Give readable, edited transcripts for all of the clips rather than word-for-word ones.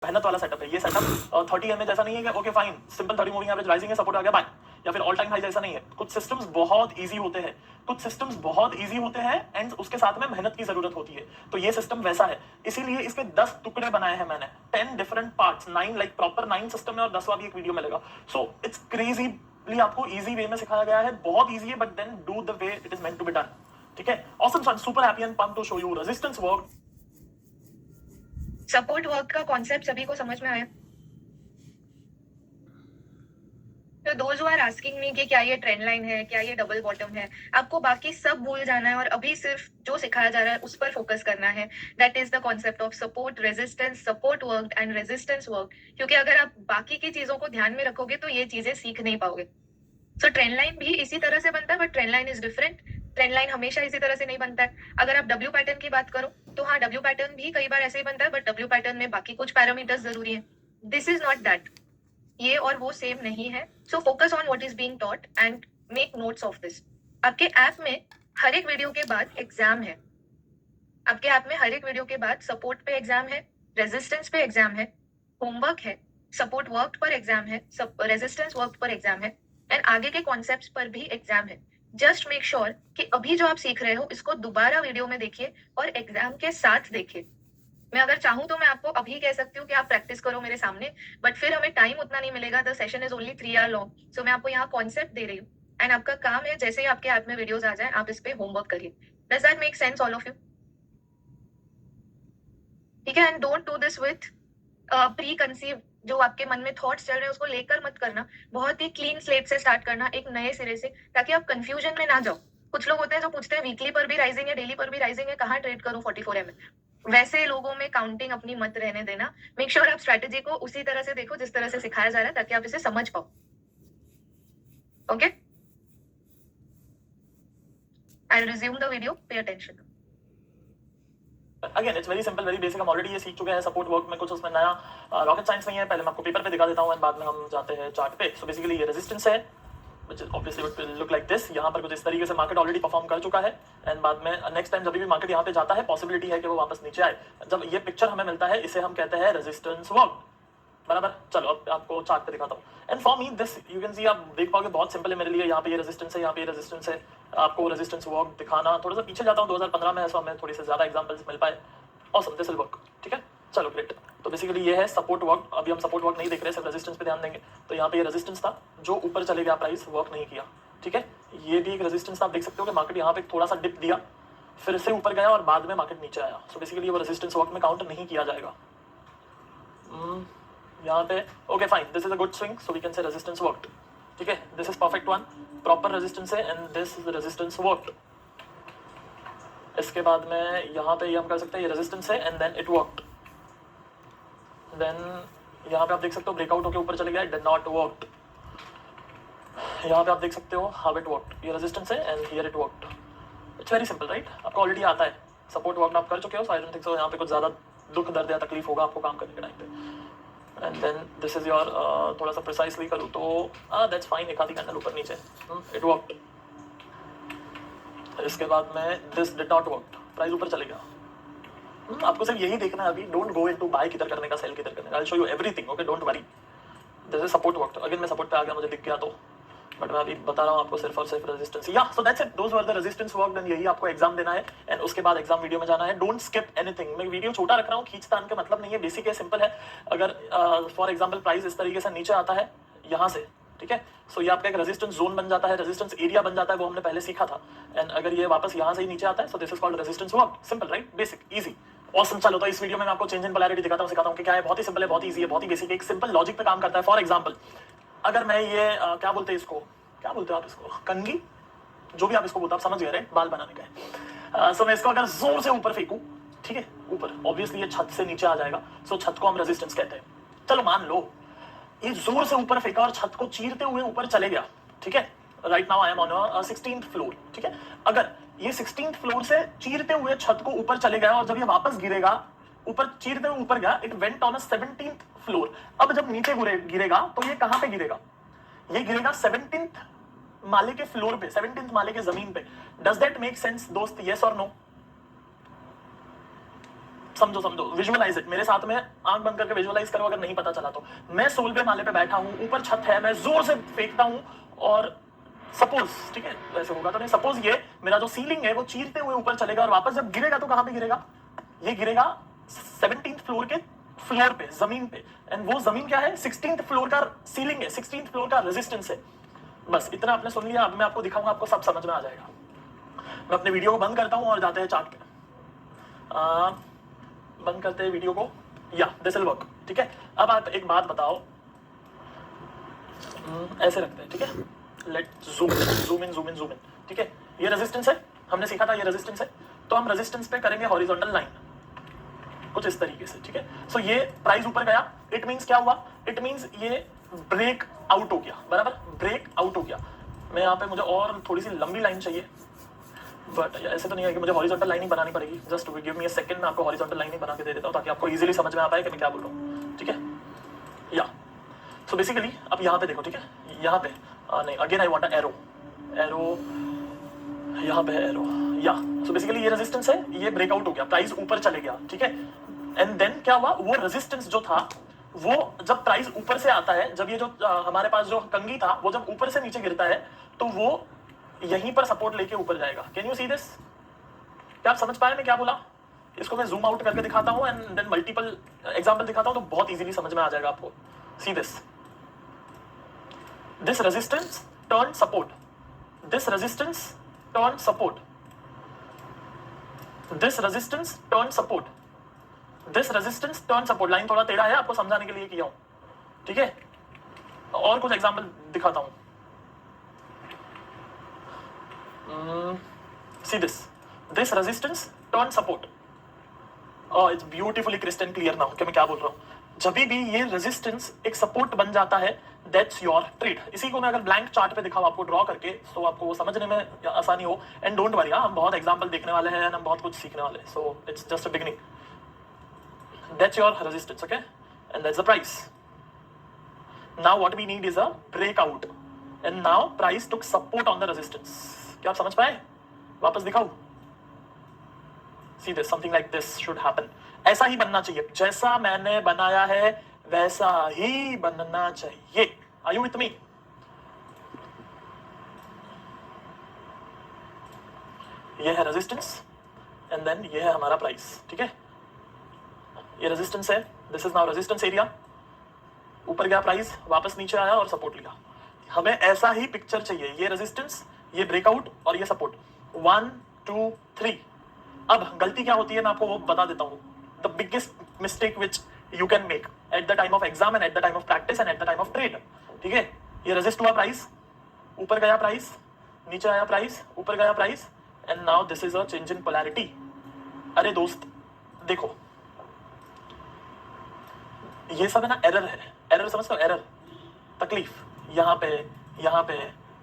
मेहनत वाला सेटअप है ये सेटअप। 30 एमए जैसा नहीं है कि okay fine simple 30 moving average rising है सपोर्ट आ गया बाय, या फिर ऑल टाइम हाई जैसा नहीं है। कुछ सिस्टम्स बहुत इजी होते हैं, कुछ सिस्टम्स बहुत इजी होते हैं एंड उसके साथ में मेहनत की जरूरत होती है। तो ये सिस्टम वैसा है, इसीलिए इसके 10 टुकड़े बनाए हैं मैंने, 10 different parts, 9 like proper 9 system है और 10वां भी एक वीडियो में लगा। सो इट्स क्रेजीली आपको इजी वे में सिखाया गया है, बहुत इजी है but then do the way it is meant to be done. ठीक है, awesome son, super happy and pumped to show you resistance work. Support work का कॉन्सेप्ट सभी को समझ में आया? तो दोज आर आस्किंग मी कि क्या ये ट्रेंड लाइन है, क्या ये डबल बॉटम है, आपको बाकी सब भूल जाना है और अभी सिर्फ जो सिखाया जा रहा है उस पर फोकस करना है। That is the concept of support resistance, support work and resistance work. क्योंकि अगर आप बाकी की चीजों को ध्यान में रखोगे तो ये चीजें सीख नहीं पाओगे। सो ट्रेंड लाइन भी इसी तरह से बनता है but trend line is different. Trend line हमेशा इसी तरह से नहीं बनता है। अगर आप डब्ल्यू पैटर्न की बात करो तो हाँ, डब्ल्यू पैटर्न भी कई बार ऐसे ही बनता है बट डब्ल्यू पैटर्न में बाकी कुछ पैरामीटर्स जरूरी है। दिस इज नॉट दैट, ये और वो सेम नहीं है। So focus on what is being taught and make notes of this. आपके ऐप में हर एक वीडियो के बाद एग्जाम है, आपके ऐप में हर एक वीडियो के बाद सपोर्ट पे एग्जाम है, रेजिस्टेंस पे एग्जाम है, होमवर्क है, सपोर्ट वर्क पर एग्जाम है, रेजिस्टेंस वर्क पर एग्जाम है एंड आगे के कॉन्सेप्ट्स पर भी एग्जाम है। जस्ट मेक श्योर कि अभी जो आप सीख रहे हो इसको दोबारा वीडियो में देखिए और एग्जाम के साथ देखिए। मैं अगर चाहूं तो मैं आपको अभी कह सकती हूँ कि आप प्रैक्टिस करो मेरे सामने, बट फिर हमें टाइम उतना नहीं मिलेगा। The session is only 3 hour long. So मैं आपको यहाँ कॉन्सेप्ट दे रही हूँ एंड आपका काम है जैसे ही आपके ऐप में वीडियोस आ जाए आप इस पे होमवर्क करिए। Does that make sense all of you? ठीक है, and don't do this with pre conceive, जो आपके मन में थॉट्स चल रहे हैं उसको लेकर मत करना। बहुत ही क्लीन स्लेट से स्टार्ट करना, एक नए सिरे से, ताकि आप कंफ्यूजन में ना जाओ। कुछ लोग होते हैं जो पूछते हैं वीकली पर भी राइजिंग है, डेली पर भी राइजिंग है, कहाँ ट्रेड करूं 44 एमए। वैसे लोगों में काउंटिंग अपनी मत रहने देना। मेक श्योर आप स्ट्रेटेजी को उसी तरह से देखो जिस तरह से सिखाया जा रहा है, ताकि आप इसे समझ पाओ। Okay, I resume the video, pay attention. Again it's very simple very basic, हम ऑलरेडी ये सीख चुके हैं। सपोर्ट वर्क में कुछ उसमें नया रॉकेट साइंस नहीं है। पहले मैं आपको पेपर पे दिखा देता हूँ एंड बाद में हम जाते हैं चार्ट पे। सो बेसिकली ये रेजिस्टेंस है which is obviously would look like this। यहाँ पर कुछ इस तरीके से मार्केट ऑलरेडी परफॉर्म कर चुका है एंड बाद में नेक्स्ट टाइम जब भी मार्केट यहाँ पे जाता है पॉसिबिलिटी है कि वो वापस नीचे आए। जब ये पिक्चर हमें मिलता है इसे हम कहते हैं रेजिस्टेंस वर्क, बराबर। चलो अब आपको चार्ट पे दिखाता हूँ and for me this you can सी, आप देख पाओगे बहुत सिंपल है मेरे लिए। यहाँ पे ये रेजिस्टेंस है, यहाँ पे रेजिस्टेंस है। आपको रेजिस्टेंस वर्क दिखाना, थोड़ा सा पीछे जाता हूँ 2015 में, ऐसा हमें थोड़ी से ज्यादा एग्जांपल्स मिल पाए। Awesome, this will work. ठीक है, चलो ग्रेट। तो बेसिकली ये है सपोर्ट वर्क। अभी हम सपोर्ट वर्क नहीं देख रहे, सिर्फ रेजिस्टेंस पे ध्यान देंगे। तो यहाँ पे ये रेजिस्टेंस था जो ऊपर चले गया, प्राइस वर्क नहीं किया। ठीक है, ये भी एक रेजिस्टेंस था। आप देख सकते हो कि मार्केट यहाँ पे थोड़ा सा डिप दिया, फिर से ऊपर गया और बाद में मार्केट नीचे आया। सो बेसिकली वो रेजिस्टेंस वर्क में काउंट नहीं किया जाएगा। यहाँ पे okay fine, this is a good swing, so we can say resistance worked. ठीक है, this is perfect one, proper resistance है and this is resistance worked. इसके बाद में यहाँ पे ये हम कर सकते हैं, ये रेजिस्टेंस है and then it worked. Then यहाँ पे आप देख सकते हो ब्रेकआउट होकर ऊपर चले गया, डिड नॉट वर्कड। यहाँ पे आप देख सकते हो हाउ इट वर्कड, ये रेजिस्टेंस है and here it worked. It's very simple right, आपको ऑलरेडी आता है। सपोर्ट वर्क आप कर चुके हो, सो आई डोंट थिंक सो यहाँ पे कुछ ज्यादा दुख दर्द या तकलीफ होगा आपको काम करने के टाइम पे। And then this is your, थोड़ा सा प्रिसाइसली करूँ तो दैट्स फाइन, एक आधी कैंडल ऊपर नीचे, इट वर्कड। इसके बाद में this did not work, price ऊपर चले गया। आपको सिर्फ यही देखना है अभी, डोंट गो इनटू बाय किधर करने का, सेल किधर करने का। आई will show you everything, okay, don't worry. This is support work. Again मैं सपोर्ट पे आ गया, मुझे दिख गया तो, बट मैं अभी बता रहा हूँ आपको सिर्फ और सिर्फ रेजिस्टेंस। या so that's it, those were the resistance work. Then यही आपको एग्जाम देना है एंड उसके बाद एग्जाम वीडियो में जाना है। Don't skip anything. मैं वीडियो छोटा रख रहा हूँ, खींचतान का मतलब नहीं है, बेसिक है, सिंपल है। अगर फॉर एग्जाम्पल प्राइस इस तरीके से नीचे आता है यहाँ से, ठीक है, सो ये आपका एक रेजिस्टेंस जोन बन जाता है, रेजिस्टेंस एरिया बन जाता है, वो हमने पहले सीखा था। एंड अगर ये वापस यहाँ से ही नीचे आता है, so this is called resistance work. Simple right, basic, easy, awesome. चलो तो इस वीडियो में मैं आपको चेंज इन पोलैरिटी दिखाता हूँ, सिखाता हूँ कि क्या है। बहुत ही सिंपल है, बहुत ही इजी है, बहुत ही बेसिक है, एक सिंपल लॉजिक पे काम करता है। फॉर एग्जाम्पल अगर मैं ये क्या बोलते हैं इसको, क्या बोलते हो आप इसको, कंघी, जो भी आप इसको बोलते हो, आप समझ गए, बाल बनाने का है। सो मैं इसको अगर जोर से ऊपर फेंकूं, ठीक है, ऊपर, ऑब्वियसली ये छत से नीचे आ जाएगा, सो छत को हम रेजिस्टेंस कहते हैं। चलो मान लो ये जोर से ऊपर फेंका और छत को चीरते हुए ऊपर चले गया, ठीक है। Right now I am on 16th floor, ठीक है। अगर ये 16th फ्लोर से चीरते हुए छत को ऊपर चले गया और जब ये वापस गिरेगा, ऊपर चीरते हुए ऊपर गया, it went on 17th floor. अब जब नीचे गिरेगा तो ये कहां पे गिरेगा, ये गिरेगा 17th माले के फ्लोर पे, 17th माले के जमीन पे। डज दैट मेक सेंस दोस्त, यस और नो? समझो समझो, विजुअलाइज इट, मेरे साथ में आंख बंद करके विजुअलाइज करो अगर नहीं पता चला तो। मैं सोल पे माले पे बैठा हूं, ऊपर छत है, मैं जोर से फेंकता हूं और सपोज, ठीक है वैसे होगा तो नहीं, सपोज ये मेरा जो सीलिंग है वो चीरते हुए ऊपर चलेगा और वापस जब गिरेगा तो कहां पे गिरेगा? ये गिरेगा 17th फ्लोर के फ्लोर पे, जमीन पे। एंड वो जमीन क्या है? 16th फ्लोर का सीलिंग है, 16th फ्लोर का रेजिस्टेंस है। बस इतना आपने सुन लिया। अब मैं आपको दिखाऊंगा, आपको सब समझ में आ जाएगा। मैं अपने वीडियो को बंद करता हूं और जाते हैं चार्ट पे। बंद करते हैं वीडियो को, या दिस विल वर्क, ठीक है। अब आप एक बात बताओ, ऐसे रखते हैं, ठीक है। Let zoom zoom in zoom in zoom in, ठीक है। ये रेजिस्टेंस है, हमने सीखा था ये रेजिस्टेंस है, तो हम रेजिस्टेंस पे करेंगे हॉरिजॉन्टल लाइन कुछ इस तरीके से, ठीक है। सो ये प्राइस ऊपर गया, इट मींस क्या हुआ? इट मींस ये ब्रेक आउट हो गया, बराबर, ब्रेक आउट हो गया। मैं यहाँ पे, मुझे और थोड़ी सी लंबी लाइन चाहिए, बट ऐसे तो नहीं है कि मुझे हॉरिजॉन्टल लाइन ही बनानी पड़ेगी। Just give me a second, मैं आपको हॉरिजॉन्टल लाइन ही बना के दे देता हूँ ताकि आपको इजीली समझ में आ पाए कि मैं क्या बोल रहा हूँ, ठीक है। या सो बेसिकली अब यहाँ पे देखो, ठीक है, यहाँ पे नहीं, again I want a arrow, arrow यहाँ पे है एरो, या सो बेसिकली ये रेजिस्टेंस है, ये ब्रेकआउट हो गया, प्राइस ऊपर चले गया, ठीक है। एंड देन क्या हुआ? वो रेजिस्टेंस जो था, वो जब प्राइस ऊपर से आता है, जब ये जो हमारे पास जो कंघी था वो जब ऊपर से नीचे गिरता है तो वो यहीं पर सपोर्ट लेके ऊपर जाएगा। Can you see this? क्या आप समझ पाए मैं क्या बोला? इसको मैं जूम आउट करके दिखाता हूं एंड देन मल्टीपल एग्जांपल दिखाता हूं तो बहुत इजीली समझ में आ जाएगा आपको। See this, this resistance turn support, this resistance turn support, this resistance turn support, this resistance turn support. Line थोड़ा टेढ़ा है, आपको समझाने के लिए किया हूं, ठीक है। और कुछ एग्जांपल दिखाता हूं। See this, this resistance turn support. It's beautifully crystal clear now कि मैं क्या बोल रहा हूं। जब भी ये रेजिस्टेंस एक सपोर्ट बन जाता है, दैट्स योर ट्रेड। इसी को मैं अगर ब्लैंक चार्ट पे दिखाऊं आपको ड्रॉ करके, तो आपको वो समझने में आसानी हो। एंड डोंट वरी, हम बहुत एग्जांपल देखने वाले हैं, हम बहुत कुछ सीखने वाले हैं, so it's just a beginning. That's your resistance, okay? And that's the price. Now what we need is a breakout. And now price took support on the resistance. क्या आप समझ पाए? वापस दिखाऊं? See this, something like this should happen. ऐसा ही बनना चाहिए, जैसा मैंने बनाया है वैसा ही बनना चाहिए। Are you with me? ये है resistance, and then ये है हमारा price, ठीक है? ये रेजिस्टेंस है, this is now resistance area. ऊपर गया प्राइस, वापस नीचे आया और सपोर्ट लिया। हमें ऐसा ही पिक्चर चाहिए, ये रेजिस्टेंस, ये ब्रेकआउट और ये सपोर्ट। 1 2 3। अब गलती क्या होती है मैं आपको वो बता देता हूं। The biggest mistake which you can make at the time of exam and at the time of practice and at the time of trade, ठीक है। ये रेजिस्ट हुआ प्राइस, ऊपर गया प्राइस, नीचे आया प्राइस, ऊपर गया price, and now this is a change in polarity. अरे दोस्त देखो, ये सब है ना एरर है, एरर समझते हो? एरर, तकलीफ, यहाँ पे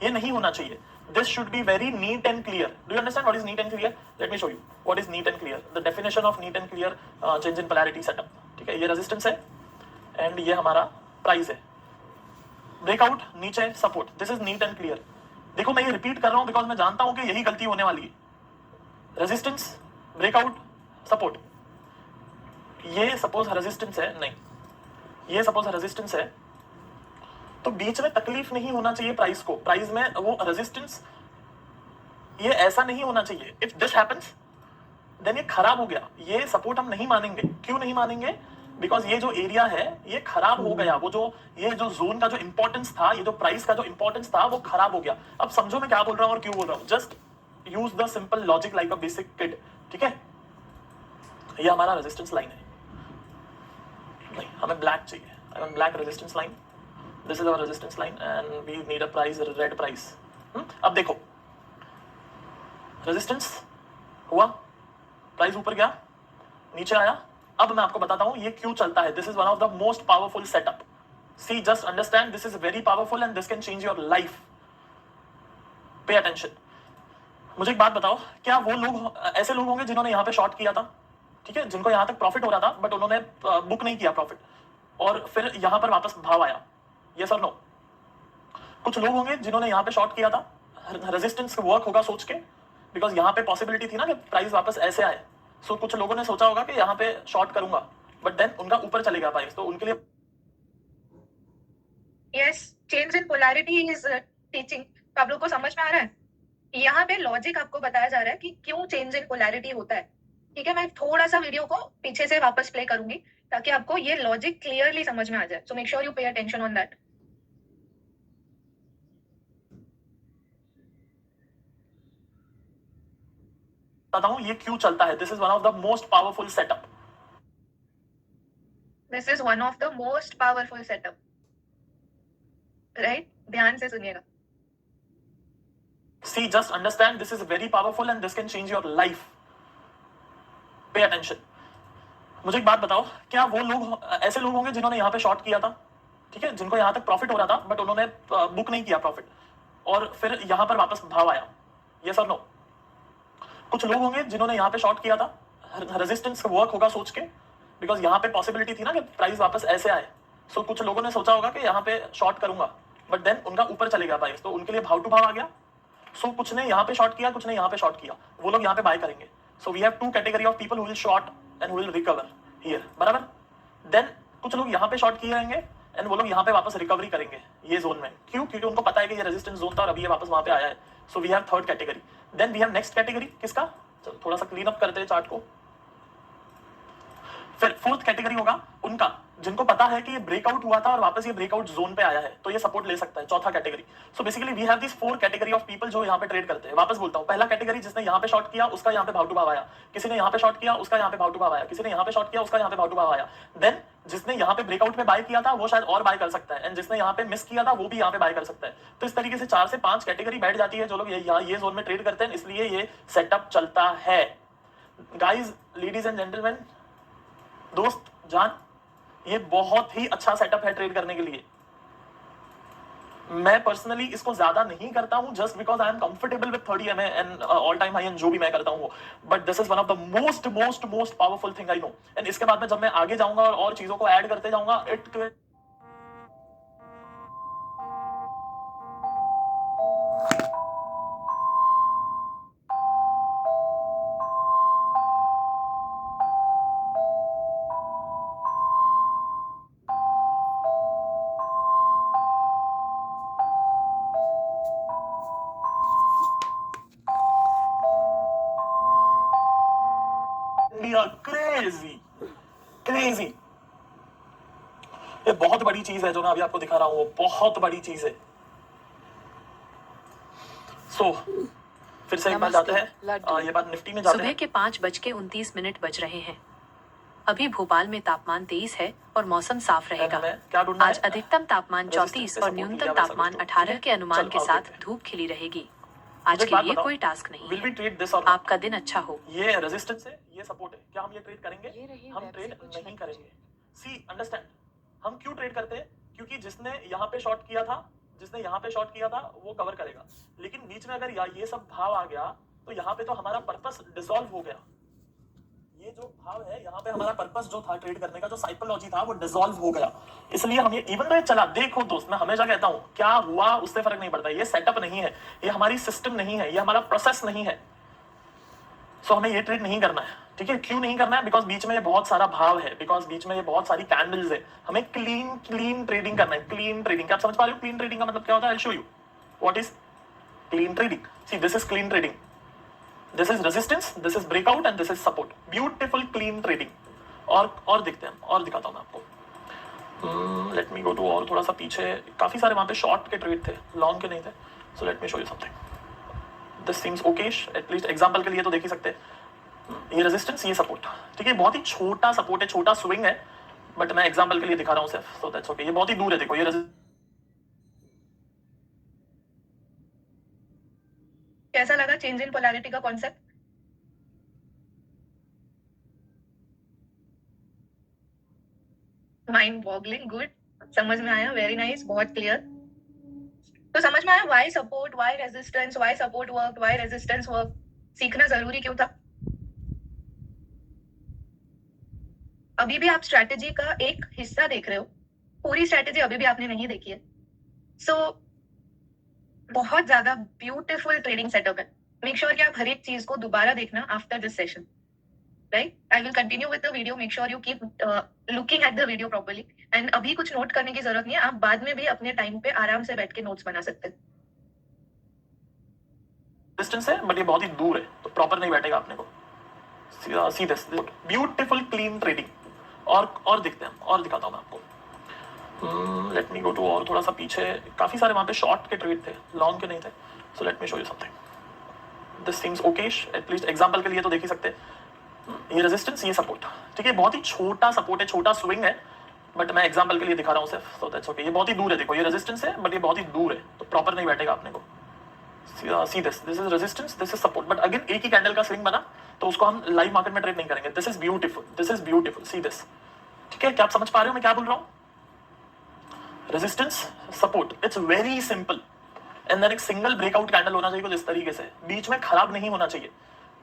ये नहीं होना चाहिए। This should be very neat and clear. Do you understand what is neat and clear? Late me show you what is neat and clear. The definition of neat and clear change in polarity setup, ठीक है। ये resistance है and ये हमारा price है, breakout, नीचे support, this is neat and clear. देखो मैं ये रिपीट कर रहा हूं बिकॉज मैं जानता हूं कि यही गलती होने वाली है। Resistance, breakout, support. ये सपोज रेजिस्टेंस है, नहीं, ये सपोज रेजिस्टेंस है, तो बीच में तकलीफ नहीं होना चाहिए प्राइस को। प्राइस में वो रेजिस्टेंस, ये ऐसा नहीं होना चाहिए। इफ दिस हैपेंस देन ये खराब हो गया, ये सपोर्ट हम नहीं मानेंगे। क्यों नहीं मानेंगे? बिकॉज ये जो एरिया है ये खराब हो गया, वो जो ये जो जोन का जो इंपॉर्टेंस था, ये जो प्राइस का जो इंपॉर्टेंस था वो खराब हो गया। अब समझो मैं क्या बोल रहा हूं और क्यों बोल रहा हूं। Just use the simple logic like a basic kid, ठीक है। ये हमारा रेजिस्टेंस लाइन है, नहीं हमें ब्लैक चाहिए, I want black resistance line. This is our resistance line and we need a price, red price. अब देखो रेजिस्टेंस हुआ, प्राइस ऊपर गया, नीचे आया। अब मैं आपको बताता हूं ये क्यों चलता है। This is one of the most powerful setup. See, just understand, this is very powerful and this can change your life. Pay attention. मुझे एक बात बताओ, क्या वो लोग ऐसे लोग होंगे जिन्होंने यहां पे शॉर्ट किया था, ठीक है, जिनको यहां तक प्रॉफिट हो रहा था बट उन्होंने बुक नहीं किया प्रॉफिट और फिर यहां पर वापस भाव आया? यस और नो? कुछ लोग होंगे जिन्होंने यहां पे शॉर्ट किया था, रेजिस्टेंस वर्क होगा सोच के, बिकॉज यहां पे पॉसिबिलिटी थी ना कि प्राइस वापस ऐसे आए, सो कुछ लोगों ने सोचा होगा कि यहाँ पे शॉर्ट करूंगा, बट देन उनका ऊपर चलेगा प्राइस, तो उनके लिए yes, change in polarity is teaching. तो आप लोग को समझ में आ रहा है? यहाँ पे लॉजिक आपको बताया जा रहा है कि क्यों चेंज इन पोलैरिटी होता है। ठीक है, मैं थोड़ा सा वीडियो को पीछे से वापस प्ले करूंगी ताकि आपको ये लॉजिक क्लियरली समझ में आ जाए। So make sure you pay attention on that. बताता हूँ ये क्यों चलता है। This is one of the most powerful setup. This is one of the most powerful setup, right? ध्यान से सुनिएगा। See, just understand this is very powerful and this can change your life. Pay attention. मुझे एक बात बताओ, क्या वो लोग ऐसे लोग होंगे जिन्होंने यहाँ पे शॉर्ट किया था, ठीक है, जिनको यहाँ तक प्रॉफिट हो रहा था, बट उन्होंने बुक नहीं किया प्रॉफिट, और फिर यहाँ पर वापस भाव आया? यस और नो? कुछ लोग होंगे जिन्होंने यहाँ पे शॉर्ट किया था, रेजिस्टेंस वर्क होगा सोच के, बिकॉज यहाँ पे पॉसिबिलिटी थी ना कि प्राइस वापस ऐसे आए। सो कुछ लोगों ने सोचा होगा कि यहाँ पे शॉर्ट करूंगा, बट देन उनका ऊपर चलेगा प्राइस, तो उनके लिए भाव टू भाव आ गया। सो कुछ ने यहाँ पे शॉर्ट किया, कुछ ने यहाँ पे शॉर्ट किया, वो लोग यहाँ पे बाय करेंगे। So we have two category of people who will short and who will recover here, बराबर? देन कुछ लोग यहाँ पे शॉर्ट किए रहेंगे एंड वो लोग यहाँ पे वापस रिकवरी करेंगे ये जोन में। क्यों? क्योंकि उनको पता है कि ये रेजिस्टेंस जोन था और अभी ये वापस वहां पे आया है। So we have third category. Then we have next category, किसका? चलो थोड़ा सा क्लीन अप करते हैं चार्ट को। फिर फोर्थ कैटेगरी होगा उनका जिनको पता है कि ये ब्रेकआउट हुआ था और वापस ये ब्रेकआउट जोन पे आया है, तो ये सपोर्ट ले सकता है। चौथा category. So basically we have this four category of people जो यहाँ पे ट्रेड करते हैं। वापस बोलता हूँ, पहला कैटेगरी जिसने यहाँ पे शॉर्ट किया उसका यहाँ पे भाव टू भाव आया, किसी ने यहाँ पे शॉर्ट किया उसका यहाँ पे भाव टू भाव आया, किसी ने यहाँ पे शॉर्ट किया उसका यहाँ पे भाव टू भाव आया। देन जिसने यहाँ पे ब्रेकआउट में बाय किया था वो शायद और बाय कर सकता है, एंड जिसने यहाँ पे मिस किया था वो भी यहाँ पे बाय कर सकता है। तो इस तरीके से 4 से 5 कैटेगरी बैठ जाती है जो लोग ये जोन में ट्रेड करते हैं, इसलिए ये सेटअप चलता है। गाइज, लेडीज एंड जेंटलमैन, दोस्त जान, ये बहुत ही अच्छा सेटअप है ट्रेड करने के लिए। मैं पर्सनली इसको ज्यादा नहीं करता हूं just because I am comfortable with 30 MA and all time high and जो भी मैं करता हूं, but this is one of the most most most powerful thing I know. And इसके बाद में जब मैं आगे जाऊंगा और चीजों को ऐड करते जाऊंगा, इट क्रेजी क्रेजी। ये बहुत बड़ी चीज है जो मैं अभी आपको दिखा रहा हूं, वो बहुत बड़ी चीज है। सो फिर से एक बार जाते हैं, ये बात निफ्टी में जाते सुबह हैं। के 5:29 बज रहे हैं। अभी भोपाल में तापमान 23 है और मौसम साफ रहेगा। हमें क्या ढूंढना आज है? अधिकतम तापमान Resistance 34 से और support न्यूनतम लिया वैसा तापमान कुछ तो। 18 के अनुमान चलो, के आओ साथ देखते हैं। धूप खिली रहेगी। आज मुझे के बात लिए बताओ, कोई टास्क नहीं Will we है। trade this or not? आपका दिन अच्छा हो। ये रेजिस्टेंस है, ये सपोर्ट है, क्या हम ये ट्रेड करेंगे? ये रही हम वेब से ट्रेड कुछ नहीं नतीजे। करेंगे। सी अंडरस्टैंड, हम क्यों ट्रेड करते हैं? क्योंकि जिसने यहाँ पे शॉर्ट किया था, जिसने यहाँ पे शॉर्ट किया था वो कवर करेगा, लेकिन बीच में अगर ये सब भाव आ गया तो यहाँ पे तो हमारा पर्पस डिसॉल्व हो गया। ये जो भाव है यहाँ पे हमारा पर्पस जो था ट्रेड करने का, जो साइकोलॉजी था, वो डिसॉल्व हो गया। इसलिए हम ये इवन तो चला, देखो दोस्त, मैं हमेशा कहता हूँ क्या हुआ उससे फर्क नहीं पड़ता। ये सेटअप नहीं है, ये हमारी सिस्टम नहीं है, ये हमारा प्रोसेस नहीं है। सो हमें ये ट्रेड नहीं करना है, ठीक है? क्यों नहीं करना है? बिकॉज बीच में ये बहुत सारा भाव है, बिकॉज बीच में ये बहुत सारी कैंडल्स है। हमें क्लीन ट्रेडिंग करना है। क्लीन ट्रेडिंग, क्या आप समझ पा रहे हो? क्लीन ट्रेडिंग का मतलब क्या होता है? I show you what is clean trading. See, this is clean trading, this is resistance, this is breakout and this is support. Beautiful clean trading. और दिखते हैं, और दिखाता हूं मैं आपको। लेट मी गो टू, और थोड़ा सा पीछे, काफी सारे वहां पे शॉर्ट के ट्रेड थे, लॉन्ग के नहीं थे। So let me show you something. This seems Okesh, at least example के लिए तो देख ही सकते हैं। ये रेजिस्टेंस, ये सपोर्ट, ठीक है? बहुत ही छोटा सपोर्ट है, छोटा स्विंग है, बट मैं एग्जांपल के लिए दिखा रहा हूं सिर्फ, सो दैट्स ओके। ये बहुत ही दूर है, देखो ये कैसा लगा चेंज इन पोलैरिटी का कॉन्सेप्ट? माइंड बॉगलिंग, गुड, समझ में आया, वेरी नाइस, बहुत क्लियर। तो समझ में आया why support, why resistance, why support work, why resistance work सीखना जरूरी क्यों था? अभी भी आप स्ट्रैटेजी का एक हिस्सा देख रहे हो, पूरी स्ट्रैटेजी अभी भी आपने नहीं देखी है। सो बहुत ज्यादा ब्यूटीफुल ट्रेडिंग सेटअप है। मेक श्योर कि आप हर एक चीज को दोबारा देखना after this session. right? I will continue with the video. Make sure you keep looking at the video properly. And अभी कुछ नोट करने की जरूरत नहीं है, आप बाद में भी अपने टाइम पे आराम से बैठ के नोट्स बना सकते हैं. डिस्टेंस है बट ये बहुत ही दूर है, तो प्रॉपर नहीं बैठेगा अपने को. See this beautiful clean trading. और दिखते हैं, और दिखाता हूँ मैं आपको. लेट मी गो टू, और थोड़ा सा पीछे काफी सारे वहां पे शॉर्ट के ट्रेड थे, लॉन्ग के नहीं थे. So let me show you something. This seems Okesh, at least example के लिए तो देख ही सकते हैं. ये रेजिस्टेंस, ये सपोर्ट, ठीक है. बहुत ही छोटा सपोर्ट है, छोटा स्विंग है, बट मैं एग्जांपल के लिए दिखा रहा हूँ सिर्फ. So that's okay. ये बहुत ही दूर है, देखो ये रेजिस्टेंस है बट ये बहुत ही दूर है, तो प्रॉपर नहीं बैठेगा अपने को. सी this is resistance, this is support. But again एक ही कैंडल का स्विंग बना, तो उसको हम लाइव मार्केट में ट्रेड नहीं करेंगे. This is beautiful, this is beautiful. C this, ठीक है. क्या आप समझ पा रहे हो मैं क्या बोल रहा हूँ? Resistance, support, it's very simple. And then एक सिंगल ब्रेकआउट कैंडल होना चाहिए कुछ इस तरीके से, बीच में खराब नहीं होना चाहिए,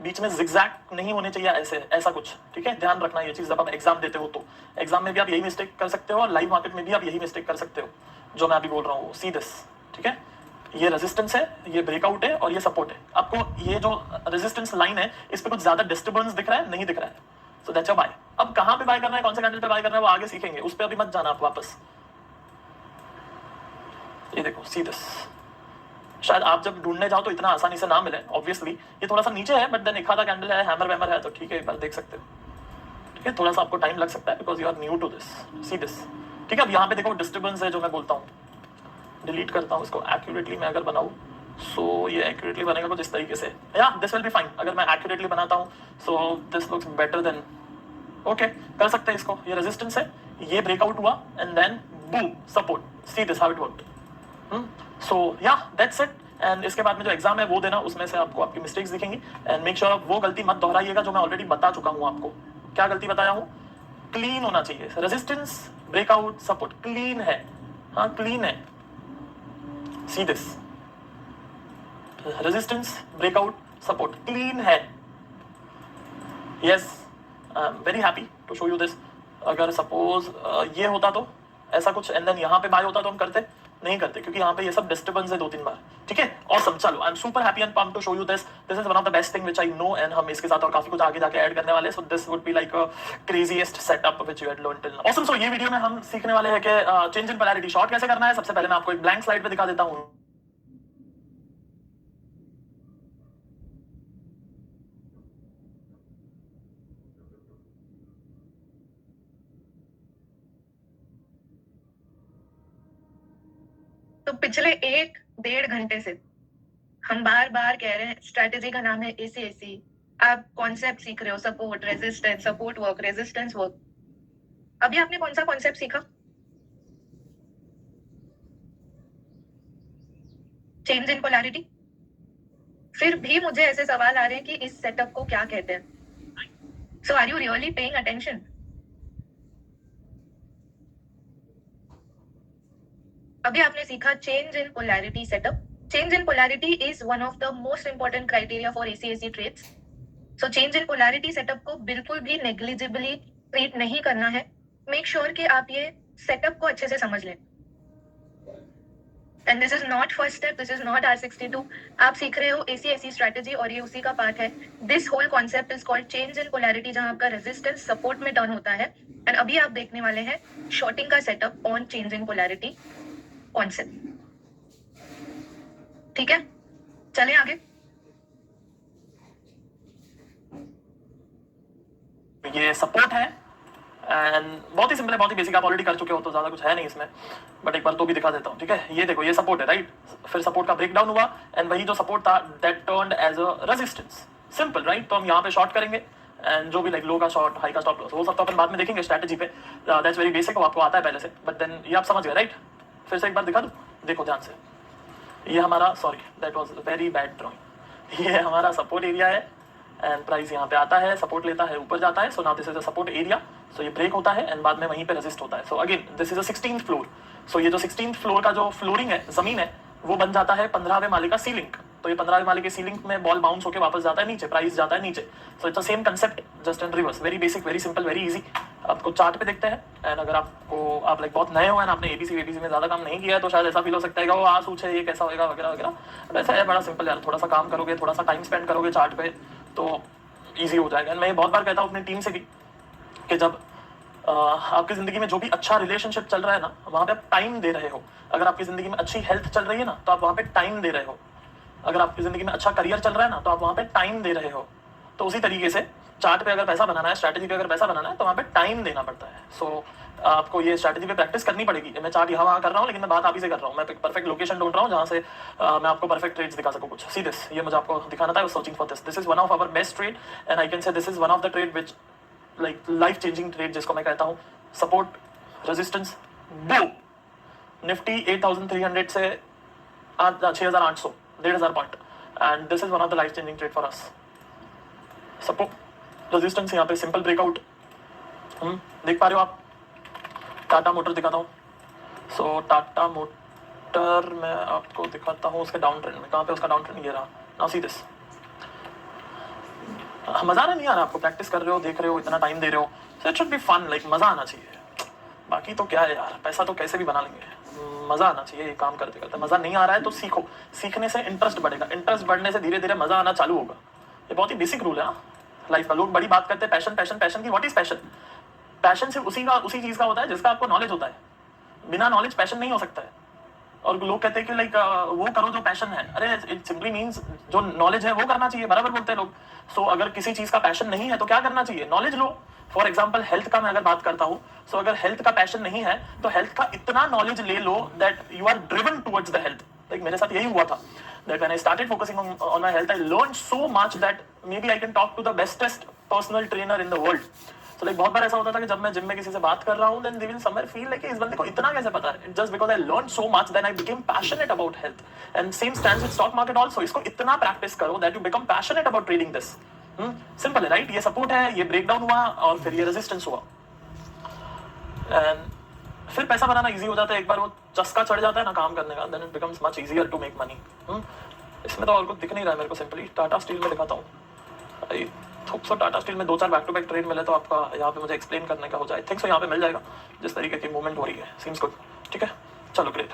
बीच में जिगजैग नहीं होने चाहिए, ऐसा कुछ, ठीक है. ध्यान रखना ये चीज जब आप एग्जाम देते हो, तो एग्जाम में भी आप यही मिस्टेक कर सकते हो और लाइव मार्केट में भी आप यही मिस्टेक कर सकते हो जो मैं अभी बोल रहा हूँ. सी दिस, ठीक है. ये रेजिस्टेंस है, ये ब्रेकआउट है और ये सपोर्ट है. आपको ये जो रेजिस्टेंस लाइन है इस पे कुछ ज्यादा डिस्टर्बेंस दिख रहा है, नहीं दिख रहा है. So that's your buy. अब कहां पे बाय करना है, कौन से कैंडल पे बाय करना है, वो आगे सीखेंगे, उस पे अभी मत जाना आप वापस. ये देखो, सी दिस. शायद आप जब ढूंढने जाओ तो इतना आसानी से ना मिले, ऑब्वियसली ये थोड़ा सा नीचे है, बट देन एक आधा कैंडल है, हैमर वैमर है, तो ठीक है, एक बार देख सकते हो. ठीक है, थोड़ा सा आपको टाइम लग सकता है because you are new to this. See this, ठीक है. अब यहाँ पे देखो डिस्टर्बेंस है जो मैं बोलता हूँ. डिलीट करता हूँ इसको. एक्यूरेटली मैं अगर बनाऊँ, सो ये एक्यूरेटली बनेगा कुछ इस तरीके से. या दिस विल बी फाइन. अगर मैं एक्यूरेटली बनाता हूँ so this looks better than. Okay, कर सकते हैं इसको. ये रेजिस्टेंस है, ये ब्रेकआउट हुआ and then boom support. See this how it worked. So yeah that's it. And इसके बाद में जो एग्जाम है वो देना, उसमें से आपको आपकी मिस्टेक्स दिखेंगी. एंड मेक श्योर वो गलती मत दोहराइएगा जो मैं ऑलरेडी बता चुका हूँ आपको. क्या गलती बताया हूँ? क्लीन होना चाहिए. रेजिस्टेंस, ब्रेकआउट, सपोर्ट क्लीन है. हाँ, क्लीन है. See this, resistance, breakout, support clean है. Yes, I am very happy to show you this. अगर सपोज ये होता तो ऐसा कुछ, एंड देन यहाँ पे बाय होता तो हम करते नहीं करते, क्योंकि यहाँ पे ये सब डिस्टर्बेंस है 2-3 बार. ठीक है, ऑसम. चलो, I am super happy and pumped to show you this. This is one of the best thing which I know, and हम इसके साथ और काफी कुछ आगे जाके ऐड करने वाले हैं. So this would be like a craziest setup which you had learned till now. Awesome. So ये वीडियो में हम सीखने वाले हैं कि चेंज इन पोलैरिटी शॉर्ट कैसे करना है. सबसे पहले मैं आपको एक ब्लैंक स्लाइड पे दिखा देता हूँ. तो पिछले 1-1.5 घंटे से हम बार बार कह रहे हैं स्ट्रेटेजी का नाम है ACAC. आप कॉन्सेप्ट सीख रहे हो, support, resistance, support work, resistance work. अभी आपने कौन सा कॉन्सेप्ट सीखा? Change in polarity. फिर भी मुझे ऐसे सवाल आ रहे हैं कि इस सेटअप को क्या कहते हैं. So are you really paying attention? अभी आपने सीखा change in polarity setup. Change in polarity is one of the most important criteria for ACAC trades. So change in polarity setup को बिल्कुल भी नेग्लिजिबली ट्रीट नहीं करना है. मेक श्योर कि आप ये सेटअप को अच्छे से समझ लें. And this is not first step, this is not R62. आप सीख रहे हो ACAC स्ट्रेटेजी और ये उसी का पार्ट है. This whole concept is called change in polarity, जहां आपका रेजिस्टेंस सपोर्ट में टर्न होता है. एंड अभी आप देखने वाले हैं शॉर्टिंग का setup on change in polarity concept. ठीक है, चलें आगे. ये सपोर्ट है एंड बहुत ही सिंपल है, बहुत ही बेसिक. आप ऑलरेडी कर चुके हो तो ज्यादा कुछ है नहीं इसमें, बट एक बार तो भी दिखा देता हूँ. ठीक है, ये देखो, ये सपोर्ट है, राइट. फिर सपोर्ट का ब्रेकडाउन हुआ एंड वही जो सपोर्ट था that turned as a resistance. Simple, right. तो हम यहाँ पे शॉर्ट करेंगे एंड जो भी लाइक लो का शॉर्ट, हाई का स्टॉप लॉस, वो सब तो अपन बाद में देखेंगे स्ट्रेटेजी पे. दैट्स वेरी बेसिक, वो आपको आता है पहले से, बट देन ये आप समझ गए, राइट. फिर से एक बार दिखा दूँ, देखो ध्यान से. ये हमारा, sorry that was very bad drawing. ये हमारा सपोर्ट एरिया है एंड प्राइस यहाँ पे आता है, सपोर्ट लेता है, ऊपर जाता है. So now this is a support area. So ये ब्रेक होता है एंड बाद में वहीं पे रेजिस्ट होता है. So again this is a 16th floor. So ये जो 16th फ्लोर का जो फ्लोरिंग है, जमीन है, वो बन जाता है 15वें माले का सीलिंग. तो ये 15वें माले के सीलिंग में बॉल बाउंस होकर वापस जाता है नीचे, प्राइस जाता है नीचे. So it's the same concept just in reverse. Very basic, very simple, very easy. आपको चार्ट पे देखते हैं एंड अगर आपको, आप लाइक बहुत नए हो एंड आपने ABC में ज्यादा काम नहीं किया है तो शायद ऐसा फील हो सकता है कि वो आसूच है, ये कैसा होगा वगैरह वगैरह. वैसा है, बड़ा सिंपल यार. थोड़ा सा काम करोगे, थोड़ा सा टाइम स्पेंड करोगे चार्ट पे, तो ईजी हो जाएगा। मैं ये बहुत बार कहता हूँ अपनी टीम से भी कि जब आपकी जिंदगी में जो भी अच्छा रिलेशनशिप चल रहा है ना, वहां पे आप टाइम दे रहे हो। अगर आपकी जिंदगी में अच्छी हेल्थ चल रही है ना, तो आप वहां पे टाइम दे रहे हो। अगर आपकी जिंदगी में अच्छा करियर चल रहा है ना, तो आप वहां पे टाइम दे रहे हो। तो उसी तरीके से चार्ट पे अगर पैसा बनाना है, स्ट्रैटेजी पे अगर पैसा बनाना है, तो वहां पे टाइम देना पड़ता है। सो आपको ये स्ट्रैटेजी पे प्रैक्टिस करनी पड़ेगी। मैं चार्ट यहाँ वहाँ कर रहा हूँ, लेकिन मैं बात आप ही से कर रहा हूँ। मैं परफेक्ट लोकेशन ढूंढ रहा हूँ जहाँ से मैं आपको परफेक्ट ट्रेड्स दिखा सकूँ कुछ। सी दिस, ये मुझे आपको दिखाना था। Searching for this is one of our best trade, and I can say this is one of the trade which like life changing trade, जिसको मैं कहता हूँ सपोर्ट रेजिस्टेंस बो। निफ्टी 8300 से 6800, 1500 point, and this is one of the life changing trade for us. Support resistance यहाँ पे simple breakout देख पा रहे हो आप। टाटा मोटर दिखाता हूँ। सो टाटा मोटर मैं आपको दिखाता हूँ उसके डाउन ट्रेंड में। कहाँ पे उसका डाउन ट्रेंड? ये रहा। Now see this. मजा नहीं आ रहा आपको? प्रैक्टिस कर रहे हो, देख रहे हो, इतना टाइम दे रहे हो, so it should be fun. Like मजा आना चाहिए। बाकी तो क्या है यार, पैसा तो कैसे भी बना लेंगे, मजा आना चाहिए ये काम करते करते। मजा नहीं आ रहा है तो सीखो, सीखने से इंटरेस्ट बढ़ेगा, इंटरेस्ट बढ़ने से धीरे धीरे मजा आना चालू होगा। ये बहुत ही बेसिक रूल है लाइफ का। लोग बड़ी बात करते हैं पैशन पैशन पैशन की। What is passion? पैशन सिर्फ उसी चीज का होता है जिसका आपको नॉलेज होता है। बिना नॉलेज पैशन नहीं हो सकता है। और लोग कहते हैं कि लाइक वो करो जो पैशन है। अरे इट सिंपली मींस जो नॉलेज है वो करना चाहिए, बराबर बोलते हैं लोग। सो अगर किसी चीज का पैशन नहीं है तो क्या करना चाहिए? Knowledge low. For example health का मैं अगर बात करता हूँ, सो अगर हेल्थ का पैशन नहीं है तो हेल्थ का इतना नॉलेज ले लो that you are driven towards the health. Like मेरे साथ यही हुआ था that when I started focusing on my health, I learned so much that maybe I can talk to the bestest personal trainer in the world. So like बहुत बार ऐसा होता था कि जब मैं जिम में किसी से बात कर रहा हूँ, then they will somewhere feel like इस बंदे को इतना कैसे पता है? Just because I learned so much, then I became passionate about health. And same stands with stock market also. इसको इतना practice करो that you become passionate about trading this. Simple है, right? ये support है, ये breakdown हुआ और फिर ये resistance हुआ. And फिर पैसा बनाना इजी हो जाता है। एक बार वो चस्का चढ़ जाता है ना काम करने का, then it becomes much easier to make money. इसमें तो और कुछ दिख नहीं रहा है मेरे को। सिंपली टाटा स्टील में दिखाता हूँ। I think so Tata steel में 2-4 बैक टू बैक ट्रेड मिले तो आपका यहाँ पे मुझे एक्सप्लेन करने का हो जाए। थिंक सो यहाँ पे मिल जाएगा जिस तरीके की मूवमेंट हो रही है। Seems good. ठीक है, चलो ग्रेट।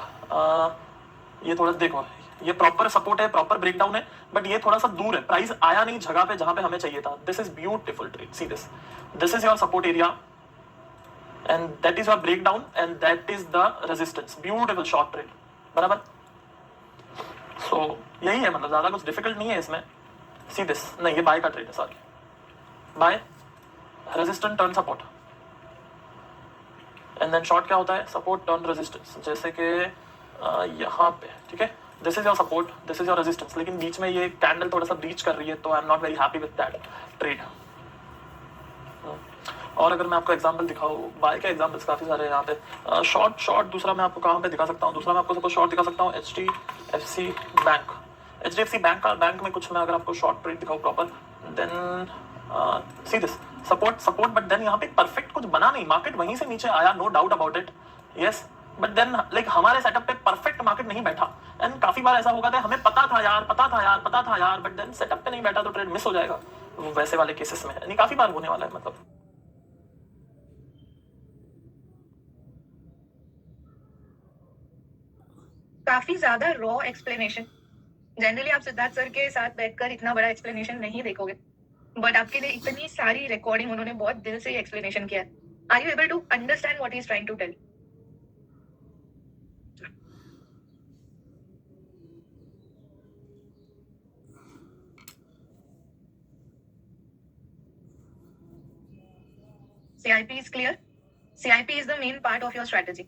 ये थोड़ा देखो, ये प्रॉपर सपोर्ट है, प्रॉपर ब्रेकडाउन है, बट ये थोड़ा सा दूर है। प्राइस आया नहीं जगह पे जहां पे हमें चाहिए था। This is beautiful trade. C this is your support area and that is your breakdown and that is the resistance. Beautiful short trade, बराबर। so यही है, मतलब ज्यादा कुछ डिफिकल्ट नहीं है इसमें। see this, नहीं ये बाय का ट्रेड है, sorry. Buy resistance turn support, and then short क्या होता है? Support turn resistance. जैसे कि यहाँ पे, ठीक है, this is your support, this is your resistance, लेकिन बीच में ये कैंडल थोड़ा सा ब्रीच कर रही है, तो आई am not very happy with that trade. और अगर मैं आपको एग्जांपल दिखाऊं, बाय के एग्जांपल्स काफी सारे हैं यहाँ पे। शॉर्ट दूसरा मैं आपको कहाँ पे दिखा सकता हूँ? दूसरा मैं आपको सपोज शॉर्ट दिखा सकता हूँ HDFC बैंक। HDFC बैंक में कुछ मैं अगर आपको शॉर्ट ट्रेड दिखाऊं proper, then see this support, but then यहाँ पे परफेक्ट कुछ बना नहीं। मार्केट वहीं से नीचे आया, no doubt about it, yes, but then like हमारे सेटअप पे परफेक्ट मार्केट नहीं बैठा। एंड काफी बार ऐसा होगा था हमें पता था यार, बट देन सेटअप पे नहीं बैठा तो ट्रेड मिस हो जाएगा। वैसे वाले केसेस में यानी काफी बार होने वाला है। मतलब काफी ज्यादा रॉ एक्सप्लेनेशन। जनरली आप सिद्धार्थ सर के साथ बैठकर इतना बड़ा एक्सप्लेनेशन नहीं देखोगे, बट आपके लिए इतनी सारी रिकॉर्डिंग उन्होंने बहुत दिल से एक्सप्लेनेशन किया है। Are you able to understand what he is trying to tell? CIP is clear. CIP is the main part of your strategy.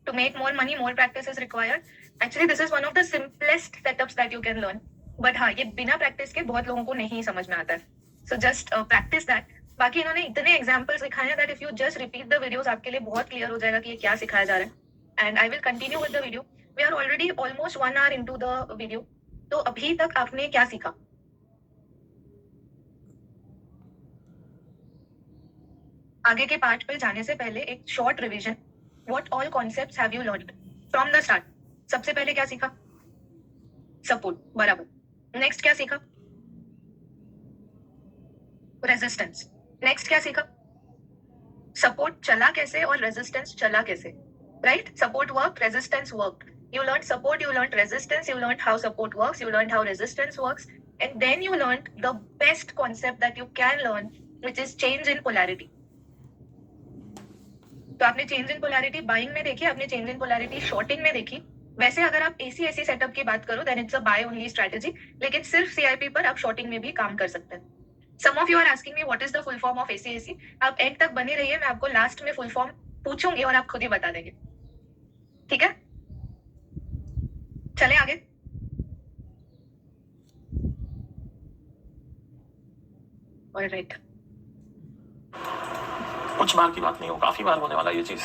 To make more money, more practice is required. Actually, this is one of the simplest setups that you can learn. But हाँ, ये बिना practice के बहुत लोगों को नहीं समझ में आता है. So just practice that. बाकी इन्होंने इतने examples दिखाए हैं that if you just repeat the videos, आपके लिए बहुत clear हो जाएगा कि ये क्या सिखाया जा रहा है. And I will continue with the video. We are already almost 1 hour into the video. तो अभी तक आपने क्या सीखा? आगे के पार्ट पे जाने से पहले एक short revision. What all concepts have you learned from the start? सबसे पहले क्या सीखा? सपोर्ट, बराबर। नेक्स्ट क्या सीखा? रेजिस्टेंस। नेक्स्ट क्या सीखा? सपोर्ट चला कैसे और रेजिस्टेंस चला कैसे, right? Support work, resistance work. You learned support, you learned resistance, you learned how support works, you learned how resistance works, and then you learned the best concept that you can learn, which is change in polarity. तो आपने change in polarity buying में देखी, आपने change in polarity shorting में देखी। वैसे अगर आप एसी सेटअप की बात करो then it's a buy only strategy, लेकिन सिर्फ सीआईपी पर आप शॉर्टिंग में भी काम कर सकते हैं। Some of you are asking me what is the full form of AC. आप एंड तक बने रहिए, मैं आपको लास्ट में फुल फॉर्म पूछूंगी और आप खुद ही बता देंगे, ठीक है? चले आगे। ऑलराइट, कुछ बार की बात नहीं हो, काफी बार होने वाला ये चीज।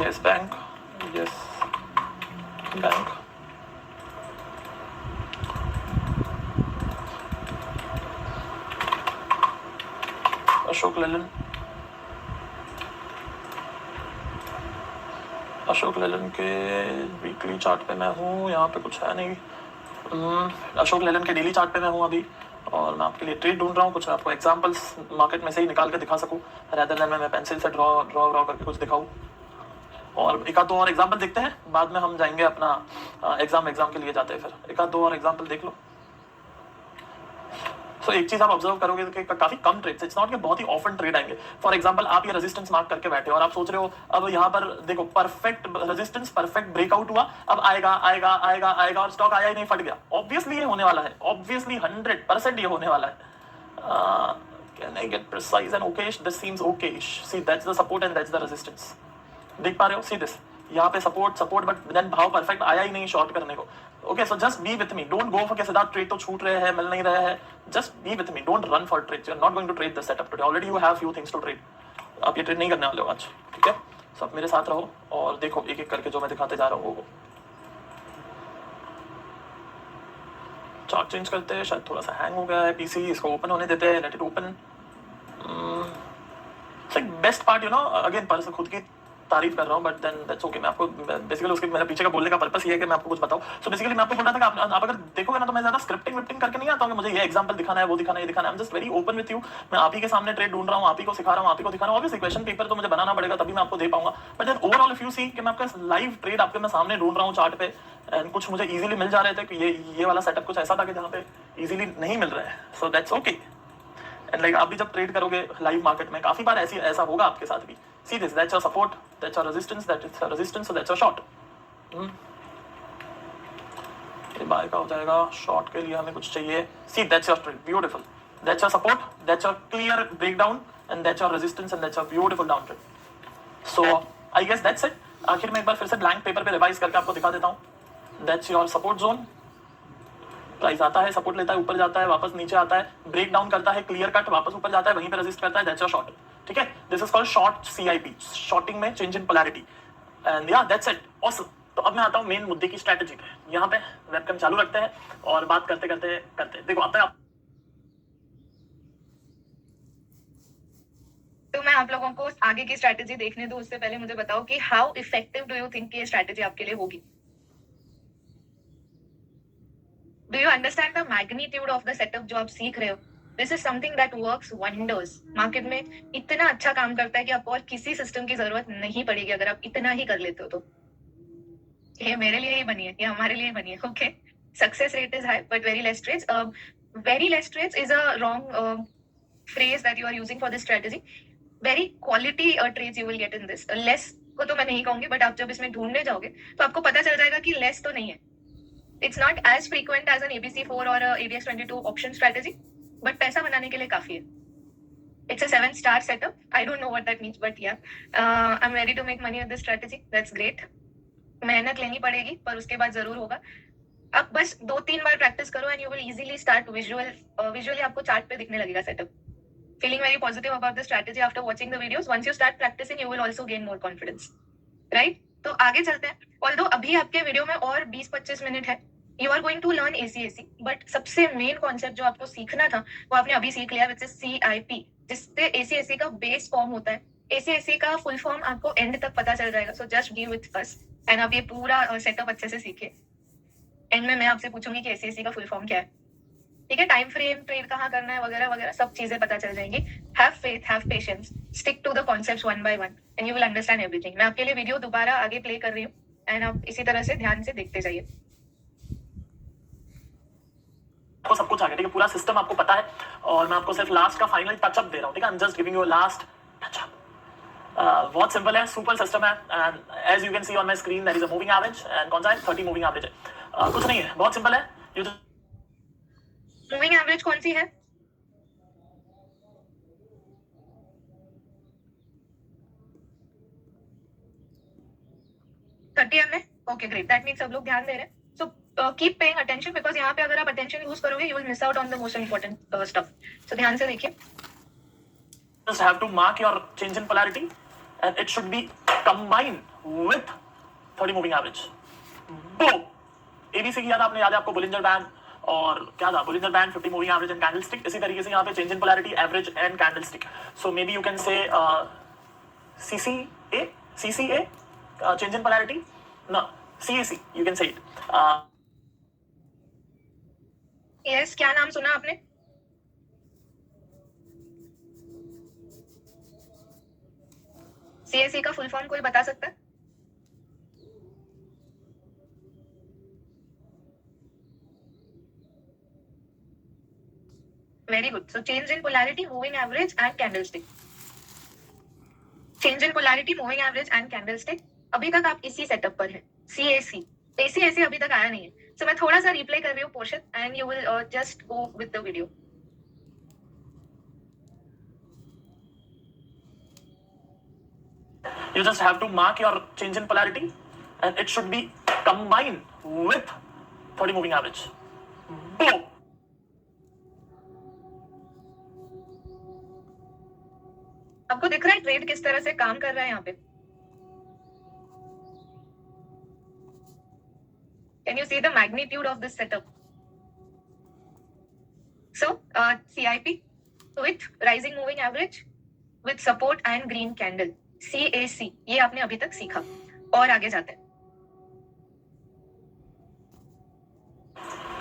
Yes bank, yes bank, Ashok लेलन, अशोक लेलन के वीकली चार्ट पे मैं हूँ, यहाँ पे कुछ है नहीं। अशोक लेलन के डेली चार्ट पे मैं हूँ अभी, और मैं आपके लिए ट्रेड ढूंढ रहा हूँ, कुछ आपको एग्जांपल्स मार्केट में से ही निकाल के दिखा सकूँ, रैदर देन मैं पेंसिल से ड्रॉ करके कुछ दिखाऊँ। और एक आध दो और एग्जांपल देखते हैं, बाद में हम जाएंगे अपना एग्जाम के लिए जाते हैं। फिर एक आध दो और एग्जांपल देख लो। सो एक चीज आप ऑब्जर्व करोगे कि काफी कम ट्रेड्स, इट्स नॉट कि बहुत ही ऑफन ट्रेड आएंगे। फॉर एग्जांपल आप ये रेजिस्टेंस मार्क करके बैठे हो और आप सोच रहे हो अब यहाँ पर देखो परफेक्ट रेजिस्टेंस, परफेक्ट ब्रेकआउट हुआ, अब आएगा आएगा आएगा आएगा, और स्टॉक आया ही नहीं, फट गया। ऑब्वियसली ये होने वाला है, ऑब्वियसली 100% ये होने वाला है। Can I get precise and okayish? This seems okayish. See, that's the support and that's the resistance. देख पा रहे हो? See this. यहाँ पे सपोर्ट बट देन भाव परफेक्ट आया ही नहीं शॉर्ट करने को। Okay, so just be with me, don't go for के सिद्धार्थ ट्रेड तो छूट रहे हैं, मिल नहीं रहे हैं। Just be with me, don't run for trade, you are not going to trade the setup today, already you have few things to trade. आप ये ट्रेड नहीं करने वाले हो आज, ठीक है? सो आप मेरे साथ रहो और देखो एक एक करके जो मैं दिखाते जा रहा हूँ वो। चार्ट चेंज करते हैं, शायद थोड़ा सा हैंग हो गया है पीसी, इसको ओपन होने देते हैं, let it open. Best part, you know, again पर खुद की तारीफ कर रहा हूँ, बट देन दैट्स ओके। मैं आपको बेसिकली उसके मेरे पीछे का बोलने का पर्पस ये है कि मैं आपको कुछ बताऊँ। सो बेसिकली मैं आपको बोल रहा था कि आप अगर देखोगे ना तो मैं ज़्यादा स्क्रिप्टिंग करके नहीं आता हूँ कि मुझे ये एग्जांपल दिखाना है, वो दिखाना है, ये दिखाना है। I am just very open with you. मैं आप ही के सामने ट्रेड ढूंढ रहा हूँ, आप ही को सिखा रहा हूँ, आप ही को दिखा रहा हूँ। ऑब्वियसली क्वेश्चन पेपर तो मुझे बनाना पड़ेगा, तभी मैं आपको दे पाऊंगा। But then overall if you see कि मैं आपका लाइव ट्रेड आपके मैं सामने ढूंढ रहा हूँ चार्ट पे, एंड कुछ मुझे इजीली मिल जा रहे थे कि ये वाला सेटअप कुछ ऐसा था कि जहाँ पे इजीली नहीं मिल रहा है। So that's okay. And like आप भी जब ट्रेड करोगे लाइव मार्केट में काफी बार ऐसा होगा आपके साथ भी। See this, that's your support, that's your resistance, that's your resistance, so that's your short. ये बाय का हो जाएगा, शॉर्ट के लिए हमें कुछ चाहिए। See, that's your trade, beautiful. That's your support, that's your clear breakdown, and that's your resistance, and that's your beautiful down trade. So I guess that's it. आखिर में एक बार फिर से ब्लैंक पेपर पे रिवाइज करके आपको दिखा देता हूँ। That's your support zone. Price आता है, सपोर्ट लेता है, ऊपर जाता है, वापस नीचे आता है, ब्रेक डाउन करता है, क्लियर कट, वापस ऊपर जाता है, वहीं पे रेजिस्ट करता है। दैट्स योर शॉर्ट, ठीक है? This is called short CIP, shorting में चेंज इन पोलैरिटी। एंड या दैट्स इट, ऑसम। तो अब मैं आता हूँ मेन मुद्दे की स्ट्रेटजी पे। यहाँ पे वेबकैम चालू रखते हैं और बात करते करते देखो आता है। तो मैं आप लोगों को आगे की स्ट्रेटजी देखने दूं उससे पहले मुझे बताओ कि how effective do you think ये स्ट्रेटजी आपके लिए होगी? Do you understand the magnitude of the setup जो आप सीख रहे हो? This is something that works wonders. Market में इतना अच्छा काम करता है कि आपको और किसी सिस्टम की जरूरत नहीं पड़ेगी अगर आप इतना ही कर लेते हो तो। ये मेरे लिए ही बनी है, ये हमारे लिए बनी है। Okay, success rate is high but very less trades. Very less trades is a wrong phrase that you are using for this strategy. Very quality trades you will get in this. Less को तो मैं नहीं कहूंगी, but आप जब इसमें ढूंढने जाओगे तो आपको पता चल जाएगा कि लेस तो नहीं है। It's not as frequent as an ABC4 or a ADX22 option strategy, but पैसा बनाने के लिए काफी है। It's a 7-star setup. I don't know what that means, but yeah, I'm ready to make money with this strategy. That's great. मेहनत लेनी पड़ेगी पर उसके बाद जरूर होगा। आप बस 2-3 बार प्रैक्टिस करो and you will easily start visually आपको चार्ट पे दिखने लगेगा setup. Feeling very positive about the strategy after watching the videos. Once you start practicing, you will also gain more confidence. Right? तो आगे चलते हैं। Although अभी आपके वीडियो में और 20-25 मिनट है, you are going to learn ACAC, but सबसे मेन कॉन्सेप्ट जो आपको सीखना था वो आपने अभी सीख लिया, which is CIP, जिससे ACAC का बेस फॉर्म होता है। ACAC का फुल फॉर्म आपको एंड तक पता चल जाएगा, so just be with us and आप ये पूरा सेटअप अच्छे से सीखिए। एंड में मैं आपसे पूछूंगी कि ACAC का फुल फॉर्म क्या है, ठीक है? टाइम फ्रेम, ट्रेड कहाँ करना है, वगैरह वगैरह सब चीजें पता चल जाएंगी। Have faith, have patience, stick to the concepts one by one and you will understand everything. मैं आपके लिए वीडियो दोबारा आगे प्ले कर रही हूँ एंड आप इसी तरह से ध्यान से देखते जाइए। आपको सब कुछ आ गया, ठीक है, पूरा सिस्टम आपको पता है और मैं आपको सिर्फ लास्ट का फाइनल टचअप दे रहा हूँ, ठीक है, I am just giving you last touch up. बहुत सिंपल है, सुपर सिस्टम है and as you can see on my screen there is a moving average and कौन सा है 30 मूविंग एवरेज है। कुछ नहीं है, बहुत सिंपल है। यू मूविंग एवरेज कौन सी है? एम में। ओके ग्रेट, दैट मीन्स सब लोग ध्यान दे रहे हैं। So keep paying attention because यहाँ पे अगर आप अटेंशन यूज करोगे you will miss out on the most important stuff. So ध्यान से देखिए। just have to mark your change in polarity and it should be combined with 30 moving average. Boom! ABC की याद आपने, याद है आपको Bollinger Band और क्या था Bollinger Band 50 moving average and candlestick। इसी तरीके से यहाँ पे change in polarity, average and candlestick. So maybe you can say CCA change in polarity, no CAC you can say it. Yes, क्या नाम सुना आपने? CAC का फुल फॉर्म कोई बता सकता है? Very good. So change in polarity, moving average and candlestick. Change in polarity, moving average and candlestick. अभी तक आप इसी सेटअप पर हैं, CAC। ACAC अभी तक आया नहीं है। सो मैं थोड़ा सा रिप्ले कर रही हूँ portion and you will just go with the video. You just have to mark your change in polarity and it should be combined with 30 moving average. Boom! आपको दिख रहा है ट्रेड किस तरह से काम कर रहा है यहाँ पे? Can you see the magnitude of this setup? So, CIP with rising moving average with support and green candle. CAC ये आपने अभी तक सीखा और आगे जाते हैं।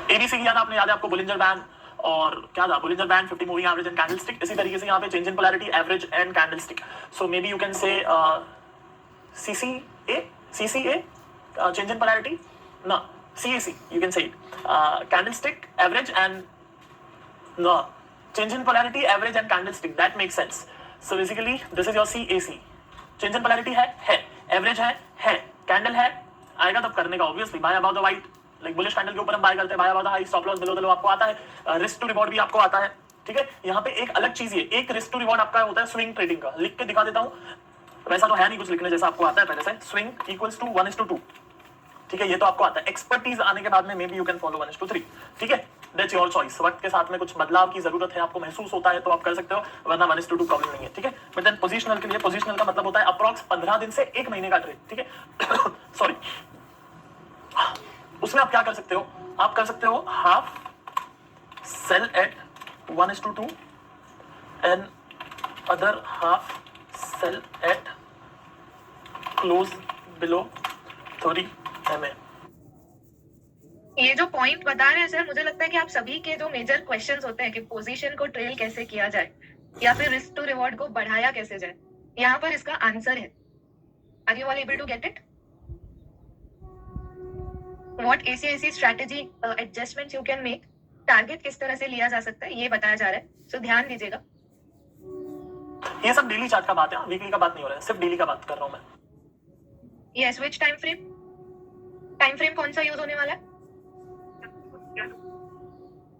ABC की याद आपने, याद है आपको Bollinger Band और क्या था Bollinger Band 50 moving average and candlestick। इसी तरीके से यहाँ पे change in polarity, average and candlestick. So maybe you can say CCA change in polarity, no CAC you can say it. Candlestick, average and no change in polarity, average and candlestick, that makes sense. So basically this is your CAC. Change in polarity है, average है, candle है, आएगा तब करने का obviously by about the white, like bullish candle के ऊपर हम बाय करते हैं, by about the high, stop loss below the low आपको आता है, रिस्क टू रिवॉर्ड भी आपको आता है, ठीक है। यहाँ पे एक अलग चीज है, एक रिस्क टू रिवॉर्ड आपका होता है स्विंग ट्रेडिंग का, लिख के दिखा देता हूँ, वैसा तो है नहीं कुछ लिखने जैसा, आपको आता है पहले से, स्विंग इक्वल्स टू 1:2, ठीक है, ये तो आपको आता है। एक्सपर्टीज आने के बाद में मे बी यू कैन फॉलो 1:3, ठीक है, दैट्स योर चॉइस। वक्त के साथ में कुछ बदलाव की जरूरत है, आपको महसूस होता है तो आप कर सकते हो, वरना 1:2 प्रॉब्लम नहीं है, ठीक है। बट देन पोजिशनल के लिए, पोजिशनल का मतलब होता है अप्रॉक्स 15 दिन से 1 महीने का ट्रेड, ठीक है। सॉरी, उसमें आप क्या कर सकते हो, आप कर सकते हो half sell at 1:2 and other half sell at close below 30 MA। ये जो पॉइंट बता रहे हैं सर, मुझे लगता है कि आप सभी के जो मेजर क्वेश्चंस होते हैं कि पोजीशन को ट्रेल कैसे किया जाए या फिर रिस्क टू रिवॉर्ड को बढ़ाया कैसे जाए, यहाँ पर इसका आंसर है। Are you all able to get it? What ACAC strategy adjustments you can make, target किस तरह से लिया जा सकता है, ये बताया जा रहा है। सो ध्यान दीजिएगा। ये सब डेली चार्ट का बात है, वीकली का बात नहीं हो रहा है, सिर्फ डेली का बात कर रहा हूं मैं। Yes, which time frame? Time frame कौन सा यूज होने वाला है?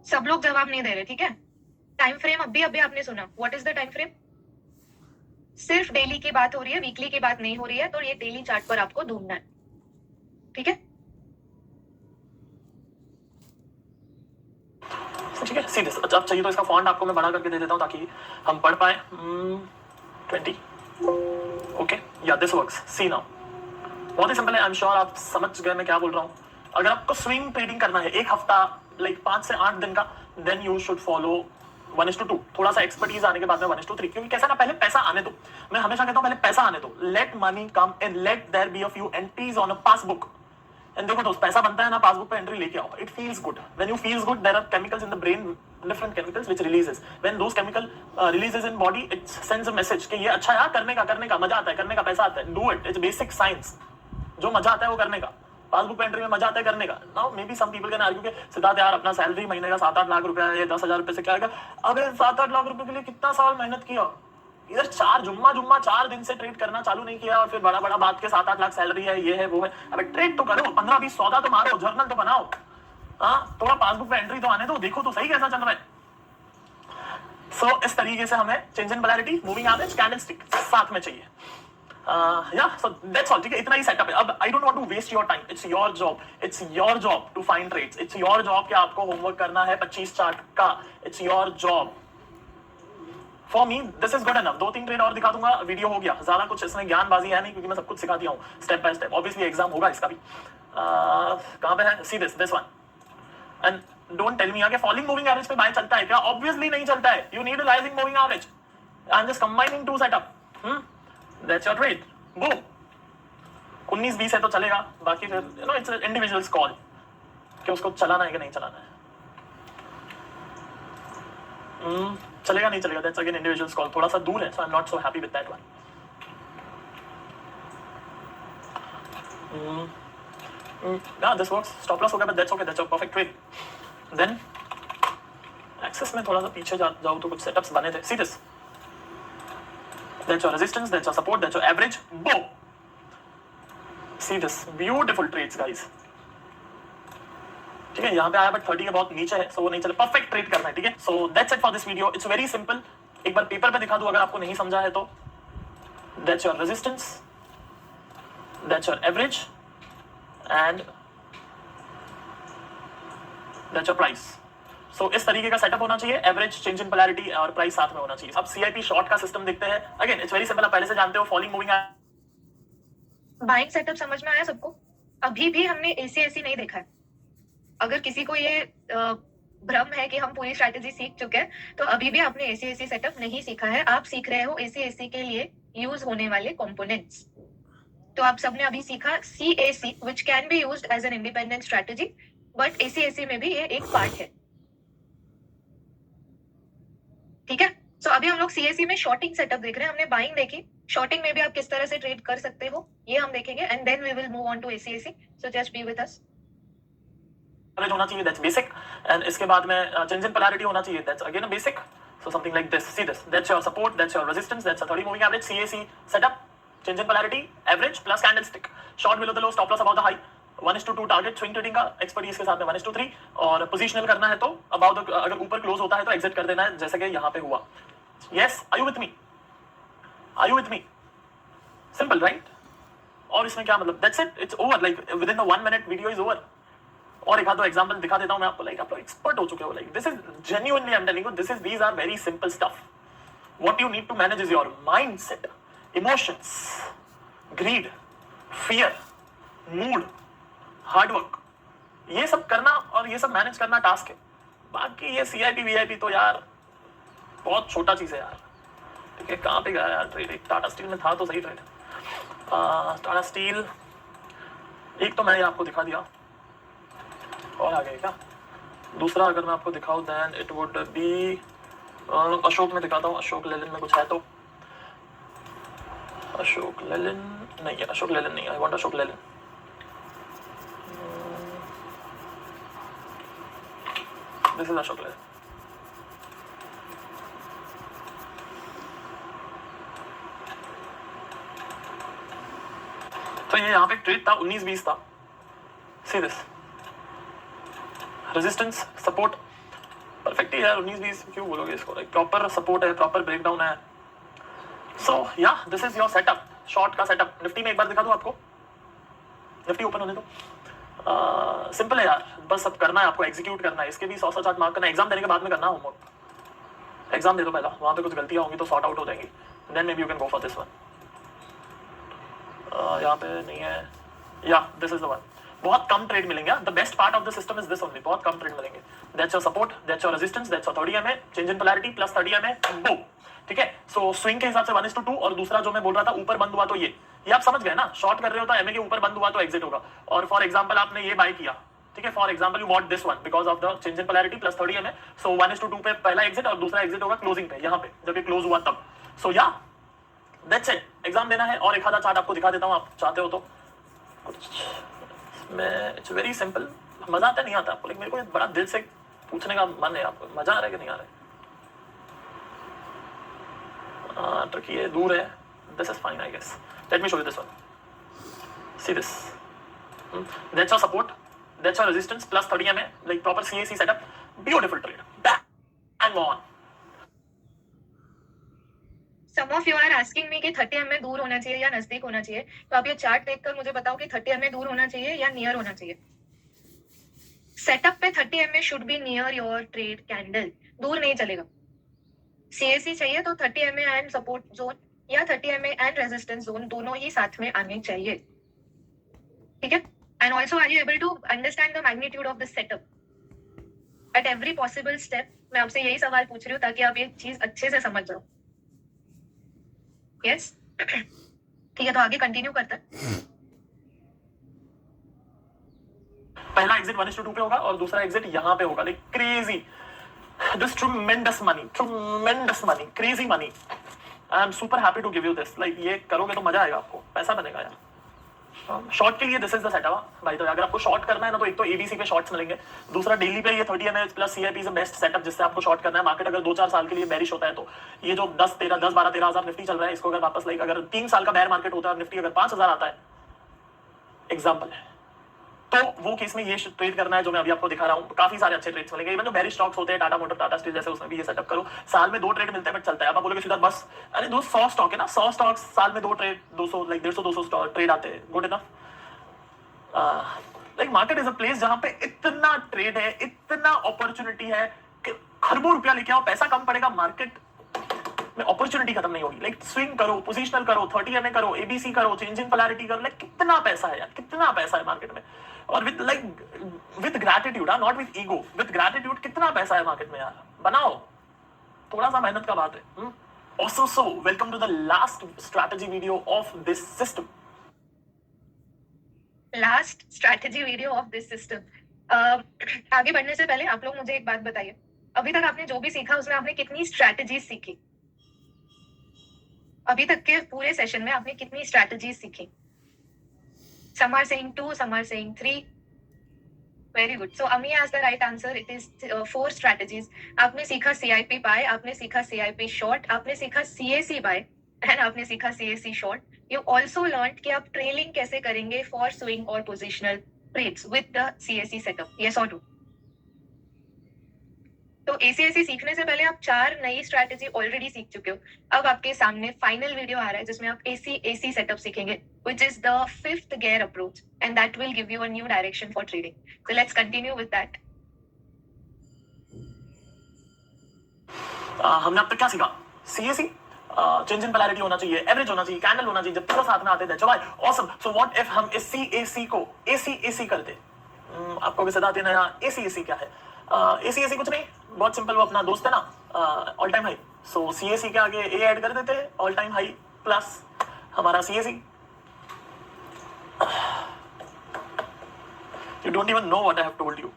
सब लोग जवाब नहीं दे रहे, ठीक है। टाइम फ्रेम अभी आपने सुना, what is the time frame? सिर्फ डेली की बात हो रही है, वीकली की बात नहीं हो रही है, तो ये डेली चार्ट पर आपको ढूंढना है, ठीक है। ठीक है, सी दिस। अच्छा, अब चाहिए तो इसका फॉन्ट आपको मैं बड़ा करके दे देता हूं ताकि हम पढ़ पाए। 20, ओके, या दिस वर्क्स। सी नाउ, बहुत ही सिंपल है, आई एम श्योर आप समझ गए मैं क्या बोल रहा हूँ। अगर आपको स्विंग ट्रेडिंग करना है एक हफ्ता, लाइक 5 से 8 दिन का, देन यू शुड फॉलो 1:2। थोड़ा सा एक्सपर्टीज आने के बाद में 1:3, क्योंकि कैसा ना, पहले पैसा आने दो। मैं हमेशा कहता हूँ पहले पैसा आने दो, let money come and let there be a few entries on a passbook. And देखो दोस्त, पैसा बनता है ना, पासबुक पे एंट्री लेके आओ, it feels good. When you feels good, there are chemicals in the brain, different chemicals which releases, when those chemical releases in body, it sends a message कि ये अच्छा है, करने का मजा आता है, करने का पैसा आता है, do it, it's basic science। जो मजा आता है वो करने का, पासबुक पे एंट्री में मजा आता है करने का। Now may be some people can argue कि सिद्धार्थ यार अपना सैलरी महीने का 7-8 लाख रुपया है, 10,000 रुपए से क्या आएगा? अबे 7-8 लाख रुपए के लिए कितना साल मेहनत किया, इधर 4 दिन से ट्रेड करना चालू नहीं किया और फिर बड़ा बड़ा बात के 7-8 लाख सैलरी है, ये है वो है। अबे ट्रेड तो करो, 15-20 सौदा तो मारो, जर्नल तो बनाओ, हाँ थोड़ा पासबुक पे एंट्री तो आने दो, देखो तो सही कैसा चल रहा है। सो इस तरीके से हमें change in polarity, moving average, candlestick साथ में चाहिए। सो दैट्स ऑल, ठीक है, इतना ही सेटअप है। अब I don't want to waste your time, it's your job to find trades, it's your job कि आपको होमवर्क करना है 25 चार्ट का, it's your job. For me this is good enough. 2-3 trade और दिखा दूंगा, वीडियो हो गया, ज्यादा कुछ इसमें ज्ञानबाजी है नहीं क्योंकि मैं सब कुछ सिखा दिया हूँ step by step. Obviously exam होगा इसका भी। कहां पे है? See this one and don't tell me कि फॉलिंग मूविंग एवरेज पे बाय चलता है क्या? ऑब्वियसली नहीं चलता है। You need a rising moving average. I am just combining two setup. That's your trade. Go 19-20 है तो चलेगा, बाकी फिर you know it's individuals call कि उसको चलाना है कि नहीं चलाना है। चलेगा नहीं चलेगा, दैट्स अगेन इंडिविजुअल्स कॉल। थोड़ा सा दूर है, so I am not so happy with that one. Yeah, this works. Stop loss हो गया, but that's okay. That's a perfect trade. Then excess में थोड़ा सा पीछे जाओ तो कुछ सेटअप्स बने थे। See this. That's your resistance. That's your support. That's your average. Boom. See this. Beautiful trades, guys. ठीक है, यहाँ पे आया बट 30 के बहुत नीचे है, सो वो नहीं चले। परफेक्ट ट्रेड करना है, ठीक है। So that's it for this video. It's very simple. एक बार पेपर पे दिखा दूं अगर आपको नहीं समझा है तो। That's your resistance. That's your average. And that's your price. So इस तरीके का सेटअप होना चाहिए, एवरेज, चेंज इन पोलैरिटी और प्राइस साथ में होना चाहिए। अब सीआईपी शॉर्ट का सिस्टम देखते हैं। अगेन इट्स वेरी सिंपल, आप पहले से जानते हो। फॉलिंग मूविंग बाइंग सेटअप समझ में आया सबको? अभी भी हमने एसीएसी नहीं देखा है। अगर किसी को ये भ्रम है कि हम पूरी स्ट्रैटेजी सीख चुके हैं, तो अभी भी आपने एसीएसी सेटअप नहीं सीखा है। आप सीख रहे हो एसीएसी के लिए यूज होने वाले कंपोनेंट्स। तो आप सबने अभी सीखा CAC, which can be used as an independent strategy, but ACAC में भी ये एक पार्ट है, ठीक है। सो अभी हम लोग CAC में शॉर्टिंग सेटअप देख रहे हैं। हमने बाइंग देखी, शॉर्टिंग में भी आप किस तरह से ट्रेड कर सकते हो ये हम देखेंगे, and then we will move on to ACAC। So just be with us. Average होना चाहिए, दैट्स बेसिक। एंड इसके बाद में चेंज इन पोलैरिटी होना चाहिए, that's again a basic. So something like this, see this, that's your support, that's your resistance, that's a 30 moving average. CAC setup, change in polarity, average plus candlestick, short below the low, stop loss above the high, 1:2 target swing trading का expertise के साथ में 1:3, और positional करना है तो about the, अगर ऊपर क्लोज होता है तो एग्जिट कर देना है, जैसे कि यहाँ पे हुआ। Yes, are you with me? Are you with me? Simple right? और इसमें क्या मतलब, that's it, it's over. Like within the 1 minute video is over. और एक आध दो एग्जांपल दिखा देता हूं मैं आपको। लाइक आप लोग एक्सपर्ट हो चुके हो। Like this is genuinely, I am telling you, these are very simple stuff. What you need to manage is your mindset, emotions, greed, fear, mood, hard work. ये सब करना और ये सब मैनेज करना टास्क है। बाकी ये CIP VIP तो यार बहुत छोटा चीज है यार, ठीक है। कहाँ पे गया यार ट्रेड? टाटा स्टील में था तो सही ट्रेड। टाटा स्टील एक तो मैंने आपको दिखा दिया, और आ गया क्या? दूसरा अगर मैं आपको दिखाऊं देन इट वुड बी अशोक में दिखाता हूँ। अशोक लेलिन में कुछ है तो? अशोक लेलिन नहीं है, अशोक लेलिन नहीं है। I want Ashok Leyland. This is Ashok Leyland. तो ये यहाँ पे ट्रेड था, 19-20 था। See this, resistance, support, perfect ही है। 19-20 क्यों बोलोगे इसको? प्रॉपर सपोर्ट है, प्रॉपर ब्रेकडाउन है। So yeah this is your setup, short का सेटअप। निफ्टी में एक बार दिखा दूं आपको, निफ्टी ओपन होने दो। सिंपल है यार, बस अब करना है आपको, एग्जीक्यूट करना है। इसके भी 100 चार्ट मार्क करना है, एग्जाम देने के बाद में करना है होमवर्क। एग्जाम दे दो पहला, वहां पे कुछ गलतियां होंगी तो सॉर्ट आउट हो जाएंगी, then may be you can go for this one. यहाँ पे नहीं है, या दिस इज द वन। बहुत कम ट्रेड मिलेंगे। The best part of the system is this only, बहुत कम ट्रेड मिलेंगे। That's your support, that's your resistance, that's your 30 MA, change in polarity plus 30 MA, boom, ठीक है। सो स्विंग के हिसाब से 1:2, और दूसरा जो मैं बोल रहा था ऊपर बंद हुआ तो ये आप समझ गए ना। शॉर्ट कर रहे हो तो MA के ऊपर बंद हुआ तो एग्जिट होगा। और फॉर एग्जांपल आपने ये बाय किया, ठीक है, for example you bought this one because of the change in polarity plus 30 MA, सो 1:2 पे पहला एग्जिट और दूसरा एग्जिट होगा क्लोजिंग पे, यहाँ पे जब ये क्लोज हुआ तब। सो या दैट्स इट, एग्जाम देना है। और एक आधा चार्ट आपको दिखा देता हूँ, आप चाहते हो तो। कुछ मैं इट्स वेरी सिंपल, मजा आता नहीं आता आपको, लेकिन मेरे को बड़ा दिल से पूछने का मन है, आपको मजा आ रहा है कि नहीं आ रहा है? ट्रिकी है, दूर है, this is fine I guess. Let me show you this one, see this, that's your support, that's your resistance plus 30 MA, like proper CAC setup, beautiful trade, bang on. Some of you are asking me कि 30 MA दूर होना चाहिए या नजदीक होना चाहिए, तो आप ये चार्ट देखकर मुझे बताओ कि 30 MA दूर होना चाहिए या नियर होना चाहिए। सेटअप पे 30 MA should be near your trade candle, दूर नहीं चलेगा। CAC चाहिए तो 30 MA एंड सपोर्ट जोन या 30 MA एंड रेजिस्टेंस जोन दोनों ही साथ में आने चाहिए, ठीक है। And also are you able to understand the magnitude of the setup at every possible step. मैं आपसे यही सवाल पूछ रही हूँ ताकि आप ये चीज अच्छे से समझ जाओ। यस ठीक है, तो आगे कंटिन्यू करते हैं। पहला एग्जिट 1:2 पे होगा और दूसरा एग्जिट यहाँ पे होगा, like crazy, this tremendous money, crazy money. I am super happy to give you this, like ये करोगे तो मजा आएगा, आपको पैसा बनेगा यार। शॉर्ट के लिए दिस इज द सेटअप भाई। तो अगर आपको शॉर्ट करना है ना, तो एक तो ABC पे शॉर्ट्स मिलेंगे, दूसरा डेली पे ये 30 MA plus CIP is best setup जिससे आपको शॉर्ट करना है। मार्केट अगर 2-4 साल के लिए बेरिश होता है तो ये जो 10-12-13 हज़ार निफ्टी चल रहा है, इसको अगर वापस लाइक अगर 3 साल का बेयर मार्केट होता है और निफ्टी अगर 5,000 आता है, एग्जाम्पल है, तो वो केस में ये ट्रेड करना है जो मैं अभी आपको दिखा रहा हूँ। काफी सारे अच्छे ट्रेड्स मिलेंगे, इवन जो बेरिश स्टॉक्स होते हैं, टाटा मोटर, टाटा स्टील जैसे, उसमें भी ये सेटअप करो। साल में 2 ट्रेड मिलते हैं बट चलता है। आप बोलोगे सीधा बस, अरे 100 स्टॉक है ना, 100 स्टॉक्स साल में 2 ट्रेड, 200 लाइक 150-200 ट्रेड आते हैं, good enough. Like market is a place जहां पे इतना ट्रेड है, इतना अपॉर्चुनिटी है कि खरबों रुपया लेके आओ, पैसा कम पड़ेगा, मार्केट में अपॉर्चुनिटी खत्म नहीं होगी। लाइक स्विंग करो, पोजिशनल करो, 30 MA करो, ABC करो, चेंज इन पोलैरिटी करो, लाइक कितना पैसा है यार, कितना पैसा है मार्केट में। और with like with gratitude, not with ego, with gratitude, कितना पैसा है मार्केट में यार, बनाओ, थोड़ा सा मेहनत का बात है। Also, so welcome to the last strategy video of this system. Last strategy video of this system. आगे बढ़ने से पहले आप लोग मुझे एक बात बताइए, अभी तक आपने जो भी सीखा उसमें आपने कितनी स्ट्रैटेजीज सीखी? अभी तक के पूरे सेशन में आपने कितनी स्ट्रैटेजीज सीखी? Some are saying 2, some are saying 3. Very good. So Ami has the right answer. It is 4 strategies. आपने सीखा CIP buy, आपने सीखा CIP short, आपने सीखा CAC buy, and आपने सीखा CAC short. You also learned कि आप ट्रेलिंग कैसे करेंगे for swing or positional trades with the CAC setup. Yes or no? तो ACAC सीखने से पहले आप 4 नई स्ट्रैटेजी ऑलरेडी सीख चुके हो। अब आपके सामने फाइनल वीडियो आ रहा है जिसमें आप AC सेटअप सीखेंगे, which is the 5th gear approach, and that will give you a new direction for trading. So let's continue with that. हमने अब तक क्या सीखा? CAC, चेंज इन पोलैरिटी होना चाहिए, एवरेज होना चाहिए, कैंडल होना चाहिए, जब तीनों साथ में आते थे, चलो ऑसम। सो व्हाट इफ हम इस CAC को ACAC करते? आपको भी सदा देना, ACAC क्या है? ACAC कुछ नहीं, बहुत सिंपल, वो अपना दोस्त है ना, ऑल टाइम हाई। सो CAC के आगे A ऐड कर देते, ऑल टाइम हाई प्लस हमारा CAC। You don't even know what I have told you.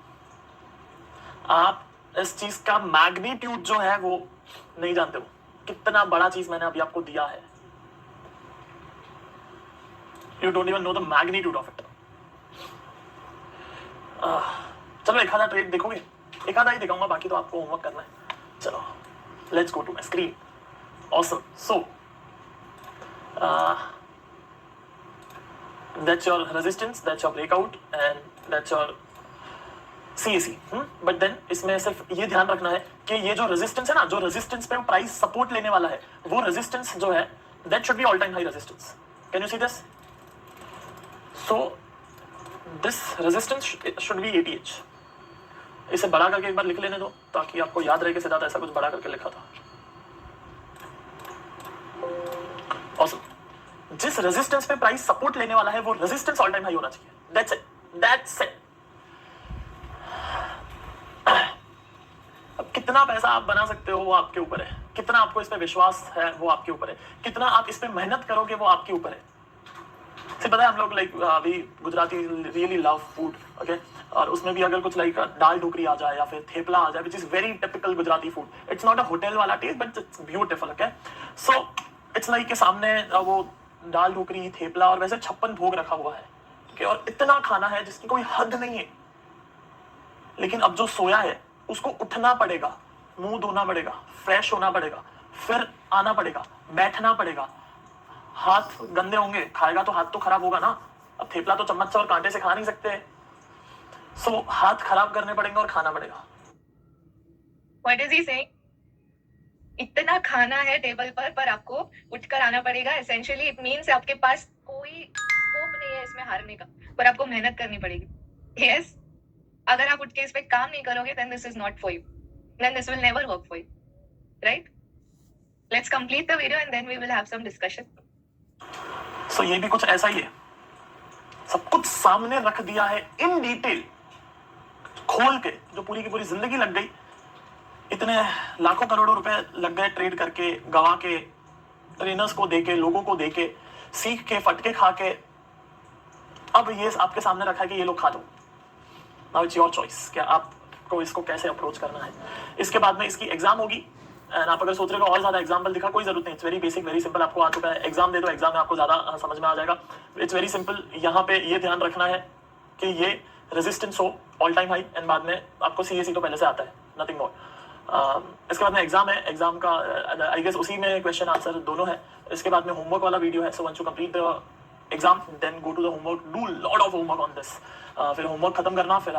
आप इस चीज का मैग्नीट्यूड जो है वो नहीं जानते हो, कितना बड़ा चीज मैंने अभी आपको दिया है। You don't even know the magnitude of it. चलो एक आधा ट्रेड देखोगे, एक आधा ही दिखाऊंगा, बाकी तो आपको होमवर्क करना है। चलो let's go to my screen. Awesome. So that's your resistance, that's your breakout, and that's your CAC. But then इसमें सिर्फ ये ध्यान रखना है कि ये जो रेजिस्टेंस है ना, जो रेजिस्टेंस पे प्राइस सपोर्ट लेने वाला है, वो रेजिस्टेंस जो है that should be all time high resistance. Can you see this? So this resistance should be 80H। इसे बड़ा करके एक बार लिख लेने दो ताकि आपको याद रहे कि सिद्धार्थ ऐसा कुछ बड़ा करके लिखा था। ऑसम। जिस रेजिस्टेंस पे प्राइस सपोर्ट लेने वाला है वो रेजिस्टेंस ऑल टाइम हाई होना चाहिए। That's it, that's it. अब कितना पैसा आप बना सकते हो वो आपके ऊपर है, कितना आपको इस पे विश्वास है वो आपके ऊपर है, कितना आप इस पे मेहनत करोगे वो आपके ऊपर है। सिर्फ पता है हम लोग लाइक अभी Gujarati really love food, okay, और उसमें भी अगर कुछ लाइक दाल ढोकरी आ जाए या फिर थेपला आ जाए, which is very typical Gujarati food. It's not a hotel वाला taste but it's beautiful, okay. So it's like के सामने वो दाल ढोकरी, थेपला और वैसे 56 भोग रखा हुआ है, कि और इतना खाना है जिसकी कोई हद नहीं है, लेकिन अब जो सोया है उसको उठना पड़ेगा, मुंह धोना पड़ेगा, फ्रेश होना पड़ेगा, फिर आना पड़ेगा, बैठना पड़ेगा, हाथ गंदे होंगे, खाएगा तो हाथ तो खराब होगा ना। अब थेपला तो चम्मच से और कांटे से खा नहीं सकते, सो हाथ खराब करने पड़ेंगे और खाना पड़ेगा। What is he saying? इतना खाना है टेबल पर आपको उठकर आना पड़ेगा। एसेंशियली इट मीन्स आपके पास कोई स्कोप नहीं है इसमें हारने का, पर आपको मेहनत करनी पड़ेगी। यस, अगर आप उठ के इस पे काम नहीं करोगे then this is not for you, then this will never work for you, right? Let's complete the video and then we will have some discussion. So ये भी कुछ ऐसा ही है, सब कुछ सामने रख दिया है इन डिटेल, खोल के, जो पूरी की पूरी जिंदगी लग गई, इतने लाखों करोड़ों रुपए लग गए ट्रेड करके, गवा के, ट्रेनर्स को देके, लोगों को देके, सीख के, फटके खा के, अब ये आपके सामने रखा है कि ये लोग खा लो। नाउ इट्स योर चॉइस, क्या आपको इसको कैसे अप्रोच करना है। इसके बाद में इसकी एग्जाम होगी, एंड आप अगर सोच रहे हो और ज्यादा एग्जाम्पल दिखा, कोई जरूरत नहीं, it's very basic, very simple, आपको आ चुका है, एग्जाम दे दो, एग्जाम में आपको ज्यादा समझ में आ जाएगा। इट्स वेरी सिंपल, यहाँ पे ये ध्यान रखना है कि ये रेजिस्टेंस हो ऑल टाइम हाई, एंड बाद में आपको सीएसी तो पहले से आता है, नथिंग मोर। इसके बाद में एग्जाम है, एग्जाम का आई गेस उसी में क्वेश्चन आंसर दोनों है। इसके बाद में होमवर्क वाला वीडियो है, so once you complete the exam then go to the homework, do lot of homework on this, फिर होमवर्क खत्म करना, फिर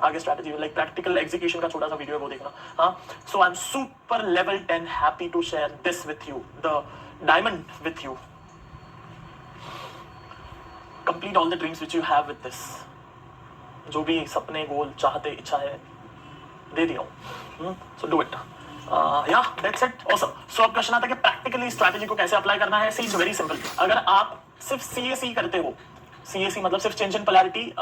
आगे स्ट्रैटेजी लाइक प्रैक्टिकल एग्जीक्यूशन का छोटा सा वीडियो है, वो देखना। हाँ, so I am super level 10 happy to share this with you, the diamond with you, complete all the dreams which you have with this. जो भी सपने, गोल, चाहते, इच्छा है, दे दिया हूं, सो डू इट। या दैट्स इट, ऑसम। सो अब क्वेश्चन आता है कि प्रैक्टिकली स्ट्रैटेजी को कैसे अप्लाई करना है। सी इज वेरी सिंपल, अगर आप सिर्फ सीएसी करते हो, सीएसी मतलब सिर्फ change in polarity,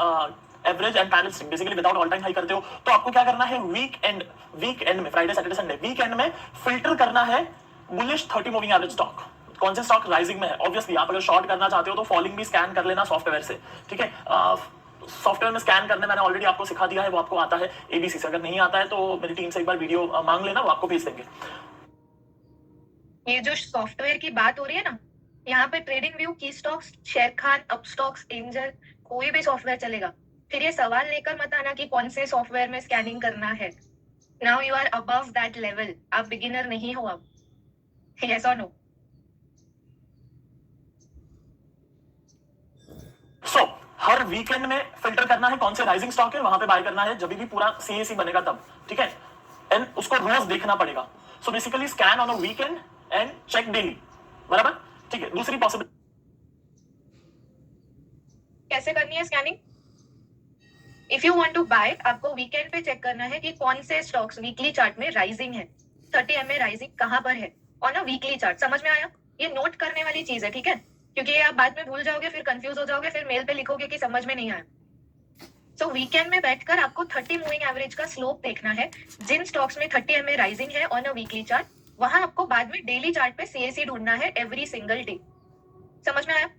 average and parallel string, basically without all time high करते हो, तो आपको क्या करना है, वीक एंड में, Friday Saturday Sunday, weekend में फिल्टर करना है बुलिश 30 मूविंग एवरेज स्टॉक। कौन से स्टॉक राइजिंग में है, ऑब्वियसली आप अगर शॉर्ट करना चाहते हो तो फॉलिंग भी स्कैन कर लेना सॉफ्टवेयर से, ठीक है। सॉफ्टवेयर में स्कैन करने मैंने ऑलरेडी आपको सिखा दिया है, वो आपको आता है एबीसी से। अगर नहीं आता है तो मेरी टीम से एक बार वीडियो मांग लेना, वो आपको भेज देंगे। ये जो सॉफ्टवेयर की बात हो रही है ना, यहाँ पे ट्रेडिंग व्यू, की stocks, share Khan, Upstox, angel, कोई भी सॉफ्टवेयर चलेगा। फिर ये सवाल लेकर मत आना कि कौन से सॉफ्टवेयर में स्कैनिंग करना है। Now you are above that level, आप बिगिनर नहीं हो अब। यस और नो? सो हर वीकेंड में फिल्टर करना है कौन से राइजिंग स्टॉक है, वहां पे बाय करना है जब भी पूरा सीएसी बनेगा तब, ठीक है। एंड उसको रोज देखना पड़ेगा। So basically scan on a weekend and check daily, बराबर, ठीक है। दूसरी पॉसिबिलिटी कैसे करनी है scanning? If you want to buy, आपको वीकेंड पे चेक करना है कि कौन से स्टॉक्स वीकली चार्ट में राइजिंग है, 30 एमए राइजिंग कहां पर है ऑन अ वीकली चार्ट। समझ में आया? ये नोट करने वाली चीज है, ठीक है, क्योंकि ये आप बाद में भूल जाओगे, फिर कंफ्यूज हो जाओगे, फिर मेल पे लिखोगे कि समझ में नहीं आया। सो वीकेंड में बैठकर आपको 30 मूविंग एवरेज का स्लोप देखना है। जिन स्टॉक्स में 30 एमए राइजिंग है ऑन अ वीकली चार्ट, वहां आपको बाद में डेली चार्ट पे सीएसी ढूंढना है एवरी सिंगल डे। समझ में आया?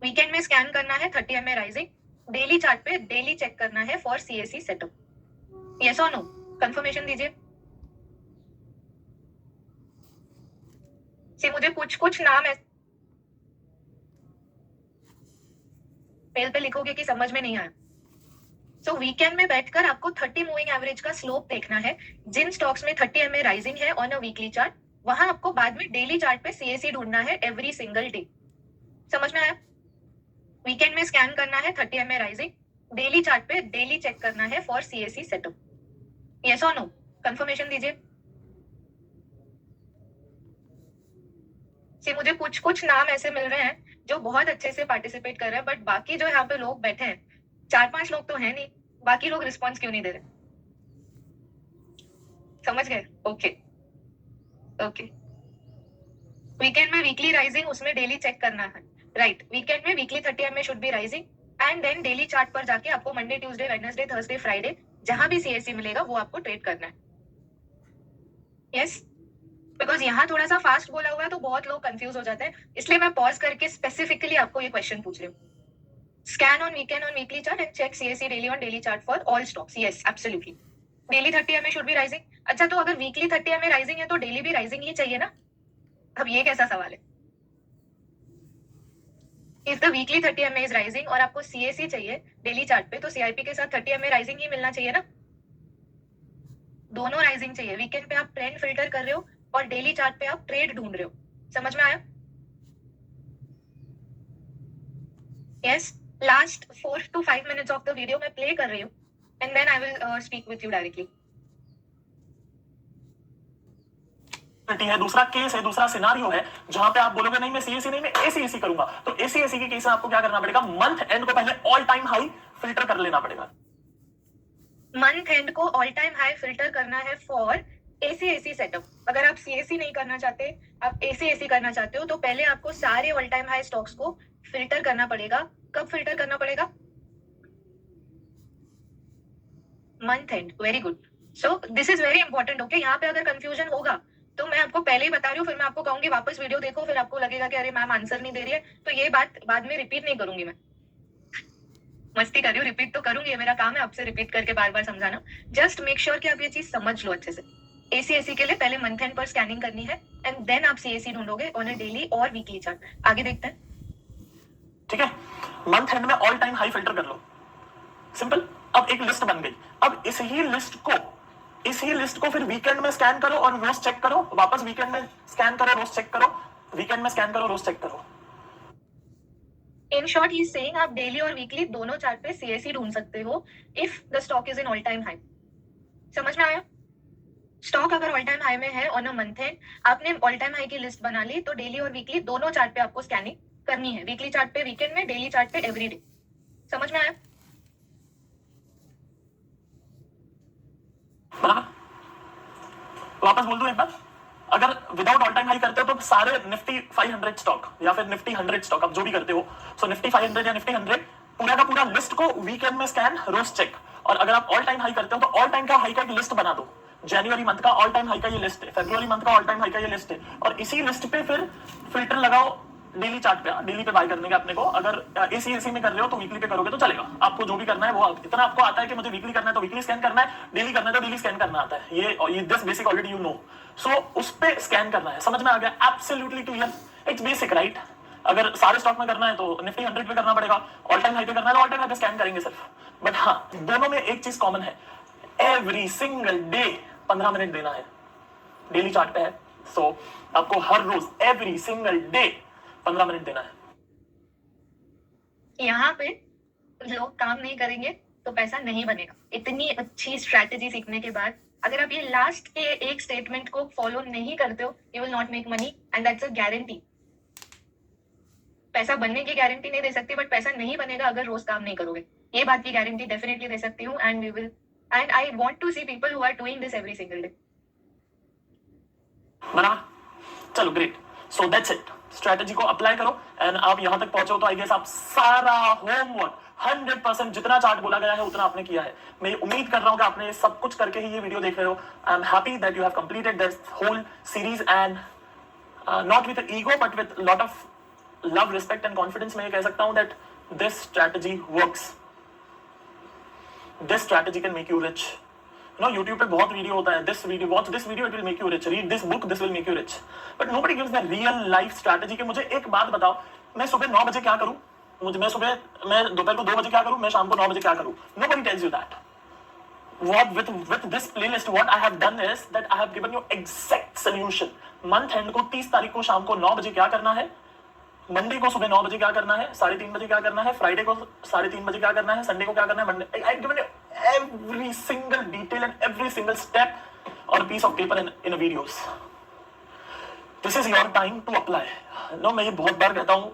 वीकेंड में स्कैन करना है 30 एमए राइजिंग, डेली चार्ट पे डेली चेक करना है फॉर सीएसी सेटअप। यस और नो? कंफर्मेशन दीजिए। मुझे कुछ नाम है, मेल पे लिखोगे कि समझ में नहीं आया। सो वीकेंड में बैठकर आपको 30 मूविंग एवरेज का स्लोप देखना है। जिन स्टॉक्स में 30 एमए राइजिंग है ऑन अ वीकली चार्ट, वहां आपको बाद में डेली चार्ट पे सीएसी ढूंढना है एवरी सिंगल डे। समझ में आया? वीकेंड में स्कैन करना है 30 एमए राइजिंग, डेली चार्ट पे डेली चेक करना है फॉर सीएसी सेटअप। यस और नो? कंफर्मेशन दीजिए। मुझे कुछ नाम ऐसे मिल रहे हैं जो बहुत अच्छे से पार्टिसिपेट कर रहे हैं, बट बाकी जो यहाँ पे लोग बैठे हैं, 4-5 लोग तो है नहीं, बाकी लोग रिस्पॉन्स क्यों नहीं दे रहे? समझ गए? Okay okay. वीकेंड में वीकली राइजिंग, उसमें डेली चेक करना है, राइट। वीकेंड में weekly 30 MA should be rising, and then daily chart पर जाके आपको Monday, Tuesday, Wednesday, Thursday, Friday जहां भी सीएससी मिलेगा वो आपको ट्रेड करना है। यस, बिकॉज यहाँ थोड़ा सा फास्ट बोला हुआ है तो बहुत लोग कंफ्यूज हो जाते हैं, इसलिए मैं पॉज करके स्पेसिफिकली आपको ये क्वेश्चन पूछ रही हूँ। Scan on weekend on weekly chart and check CSC daily on daily chart for all stocks. Yes, absolutely. Daily 30 MA should be rising. अच्छा, तो अगर वीकली 30 एमए राइजिंग है तो डेली भी राइजिंग ही चाहिए ना? अब ये कैसा सवाल है? If the weekly 30 MA is rising और आपको CAC चाहिए डेली चार्ट पे, तो CIP के साथ 30 MA राइजिंग ही मिलना चाहिए ना, दोनों राइजिंग चाहिए। वीकेंड पे आप ट्रेंड फिल्टर कर रहे हो और डेली चार्ट पे आप ट्रेड ढूंढ रहे हो। समझ में आया? Yes. Last 4 to 5 minutes of the video मैं प्ले कर रही हूँ and then I will speak with you directly. है, दूसरा केस है, दूसरा सिनारियो है जहां पे आप बोलोगे नहीं मैं CAC नहीं मैं ACAC करूंगा, तो ACAC के केस में आपको क्या करना पड़ेगा, मंथ एंड को पहले ऑल टाइम हाई फिल्टर कर लेना पड़ेगा। मंथ एंड को ऑल टाइम हाई फिल्टर करना है फॉर ACAC सेटअप। अगर आप CAC नहीं करना चाहते, आप ACAC करना चाहते हो, तो पहले आपको सारे ऑल टाइम हाई स्टॉक्स को फिल्टर करना पड़ेगा। कब फिल्टर करना पड़ेगा? Month and. Very good. So this is very important. Okay, यहाँ पे अगर कंफ्यूजन होगा तो मैं आपको पहले ही बता रही हूँ, फिर मैं आपको कहूंगी वापस वीडियो देखो, फिर आपको लगेगा कि अरे मैम आंसर नहीं दे रही है, तो ये बात बाद में रिपीट नहीं करूंगी। मैं मस्ती कर रही हूँ, रिपीट तो करूंगी, ये मेरा काम है आपसे रिपीट करके बार बार समझाना। जस्ट मेक श्योर कि आप ये चीज समझ लो अच्छे से। ACAC के लिए पहले मंथ एंड पर स्कैनिंग करनी है एंड देन आप CAC ढूंढोगे ऑन अ डेली और वीकली चार्ट। आगे देखते हैं। ठीक है, मंथ एंड में ऑल टाइम हाई फिल्टर कर लो, सिंपल। अब एक लिस्ट बन गई, अब इसी लिस्ट को फिर वीकेंड में स्कैन करो और रोज चेक करो, वापस वीकेंड में स्कैन करो, रोज चेक करो, वीकेंड में स्कैन करो, रोज चेक करो। In short he is saying आप डेली और वीकली दोनों चार्ट पे CAC ढूंढ सकते हो if the stock is in all time high. समझ में आया? स्टॉक अगर ऑल टाइम हाई में है ऑन अ मंथ एंड, आपने ऑल टाइम हाई की लिस्ट बना ली, तो डेली और वीकली दोनों चार्ट पे आपको स्कैनिंग करनी है। वीकली चार्ट पे वीकेंड में, डेली चार्ट पे एवरी डे। समझ में आया? वापस बोल दूं एक बार, अगर विदाउट ऑल टाइम हाई करते हो तो सारे निफ्टी 500 स्टॉक या फिर निफ्टी 100 स्टॉक, आप जो भी करते हो, सो निफ्टी 500 या निफ्टी 100 पूरा का पूरा लिस्ट को वीकेंड में स्कैन, रोज चेक। और अगर आप ऑल टाइम हाई करते हो तो ऑल टाइम का हाई का एक लिस्ट बना दो। जनवरी मंथ का ऑल टाइम हाई का ये लिस्ट है, फरवरी मंथ का ऑल टाइम हाई का ये लिस्ट है, और इसी लिस्ट पे फिर फिल्टर लगाओ डेली चार्ट पे, डेली पे बाय करने का अपने को। अगर ACAC में कर रहे हो तो वीकली पे करोगे तो चलेगा। आपको जो भी करना है वो इतना आपको आता है कि मुझे वीकली करना है तो वीकली स्कैन करना है, डेली करना है तो डेली स्कैन करना आता है, ये this basic already you know. So उस पे स्कैन करना है। समझ में आ गया? Absolutely clear, it's basic right. अगर सारे स्टॉक में करना है तो निफ्टी 100 पे करना पड़ेगा, ऑल टाइम हाई पे करना है तो ऑल टाइम हाई पे स्कैन करेंगे सिर्फ। बट हाँ, दोनों में एक चीज कॉमन है, एवरी सिंगल डे 15 मिनट देना है। डेली चार्ट पे है, सो आपको हर रोज एवरी सिंगल डे 15 मिनट देना है। यहाँ पे लोग काम नहीं करेंगे तो पैसा नहीं बनेगा। इतनी अच्छी स्ट्रैटेजी सीखने के बाद अगर आप ये लास्ट के एक स्टेटमेंट को फॉलो नहीं करते हो, you will not make money and that's a guarantee. पैसा बनने की गारंटी नहीं दे सकती, बट पैसा नहीं बनेगा अगर रोज काम नहीं करोगे, ये बात की गारंटी डेफिनेटली दे सकती हूँ। And we will, and I want to see people who are doing this every single day. बना? चलो great. So that's it, strategy को अप्लाई करो एंड आप यहां तक पहुंचे हो तो आई गेस आप सारा होमवर्क 100% जितना चार्ट बोला गया है उतना आपने किया है। मैं उम्मीद कर रहा हूं कि आपने सब कुछ करके ही ये वीडियो देख रहे हो। I am happy that you have completed this whole series and not with ego but with lot of love, respect and confidence. मैं ये कह सकता हूं that this strategy works, this strategy can make you rich. You know, YouTube पे बहुत video होता है, this video, watch this video, it will make you rich, read this book, this will make you rich, but nobody gives the real life strategy। कि मुझे एक बात बताओ, मैं सुबह 9 बजे क्या करूं, मैं दोपहर को 2 बजे क्या करूं, मैं शाम को 9 बजे क्या करूं। Nobody tells you that। What with this playlist, what I have done is that I have given you exact solution। Month and को 30 तारीख को शाम को 9 बजे क्या करना है, मंडे को सुबह 9 बजे क्या करना है, 3:30 बजे क्या करना है, फ्राइडे को 3:30 बजे क्या करना है, संडे को क्या करना है, Monday. I given you every single detail and every single step on a piece of paper in a videos। this is your time to apply। No, मैं ये बहुत बार कहता हूँ,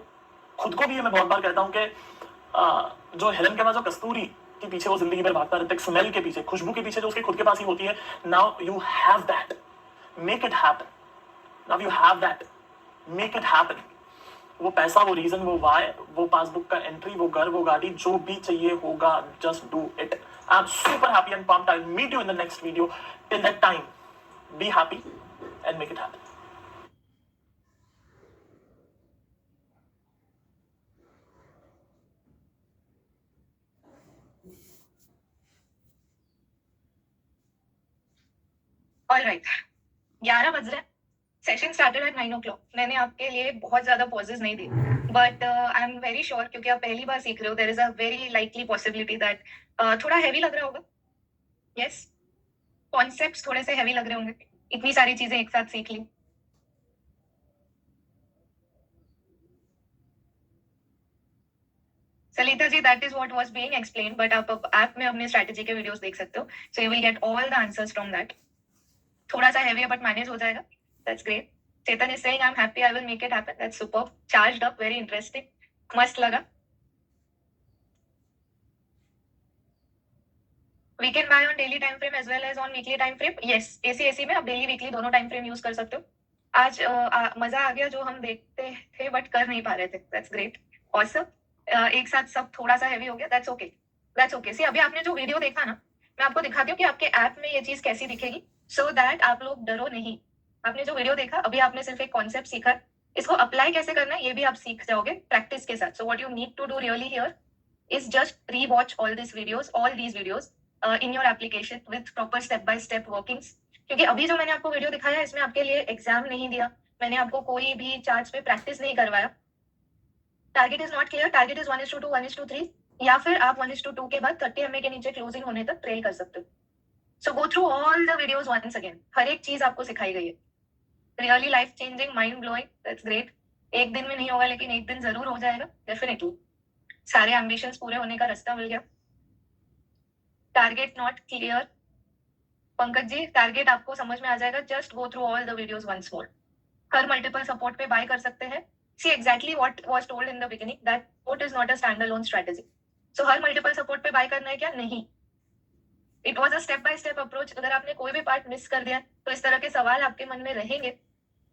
खुद को भी ये मैं बहुत बार कहता हूँ कि जो हेलन के पास जो कस्तूरी के पीछे वो जिंदगी भर भागता रहता है, स्मेल के पीछे, खुशबू के पीछे जो उसके खुद के पास ही होती है, now you have that, make it happen. Now you have that, make it happen. वो पैसा, वो रीजन, वो वाई, वो पासबुक का एंट्री, वो घर, वो गाड़ी, जो भी चाहिए होगा, just do it. I'm super happy and pumped। I'll meet you in the next video। Till that time, be happy and make it happen। All right, 11 बज रहे हैं सेशन स्टार्टेड एट 9 o'clock. मैंने आपके लिए बहुत ज्यादा पॉजेज नहीं दिए, but I am very sure, क्योंकि आप पहली बार सीख रहे हो, there is a very likely possibility that थोड़ा हैवी लग रहा होगा. यस, कॉन्सेप्ट्स थोड़े से हैवी लग रहे होंगे, इतनी सारी चीजें एक साथ सीख ली. Salita ji, that is what was being explain, but आप ऐप में अपने स्ट्रेटेजी के वीडियोस देख सकते हो, so you will get all the answers from that. थोड़ा सा हैवी है बट मैनेज हो जाएगा. That's great. Chetan is saying I am happy, I will make it happen. That's superb. Charged up, very interesting, मस्त लगा. We can buy on daily time frame as well as on weekly time frame. Yes, AC में आप daily weekly दोनों time frame use कर सकते हो. आज मजा आ गया जो हम देखते थे बट कर नहीं पा रहे थे. That's great, awesome. एक साथ सब थोड़ा सा हैवी हो गया. That's okay, that's okay. See, अभी आपने जो वीडियो देखा ना, मैं आपको दिखाती हूँ कि आपके ऐप में ये चीज कैसी दिखेगी, सो दैट आप लोग डरो नहीं. आपने जो वीडियो देखा, अभी आपने सिर्फ एक कॉन्सेप्ट सीखा, इसको अप्लाई कैसे करना है ये भी आप सीख जाओगे प्रैक्टिस के साथ. So what you need to do really here is just re-watch all these videos in your application with proper step-by-step workings. क्योंकि अभी जो मैंने आपको वीडियो दिखाया है, इसमें आपके लिए एग्जाम नहीं दिया, मैंने आपको कोई भी चार्ट्स पे प्रैक्टिस नहीं करवाया. Target is not clear, target is 1:2, 1:3, या फिर आप 1:2 के बाद 30 MA के नीचे क्लोजिंग होने तक ट्रेल कर सकते हो. So go through all the videos once again. हर एक चीज आपको सिखाई गई है. Really life changing, mind blowing. That's great. एक दिन में नहीं होगा, लेकिन एक दिन जरूर हो जाएगा, डेफिनेटली. सारे एम्बिशंस पूरे होने का रास्ता मिल गया. Target not clear, Pankaj ji, target आपको समझ में आ जाएगा. Just go through all the videos once more. हर मल्टीपल सपोर्ट पे बाय कर सकते हैं. See exactly what was told in the beginning, that support is not a stand alone strategy. So हर मल्टीपल सपोर्ट पे बाय करना है क्या? नहीं. It was a step by step approach. अगर आपने कोई भी पार्ट मिस कर दिया तो इस तरह के सवाल आपके मन में रहेंगे.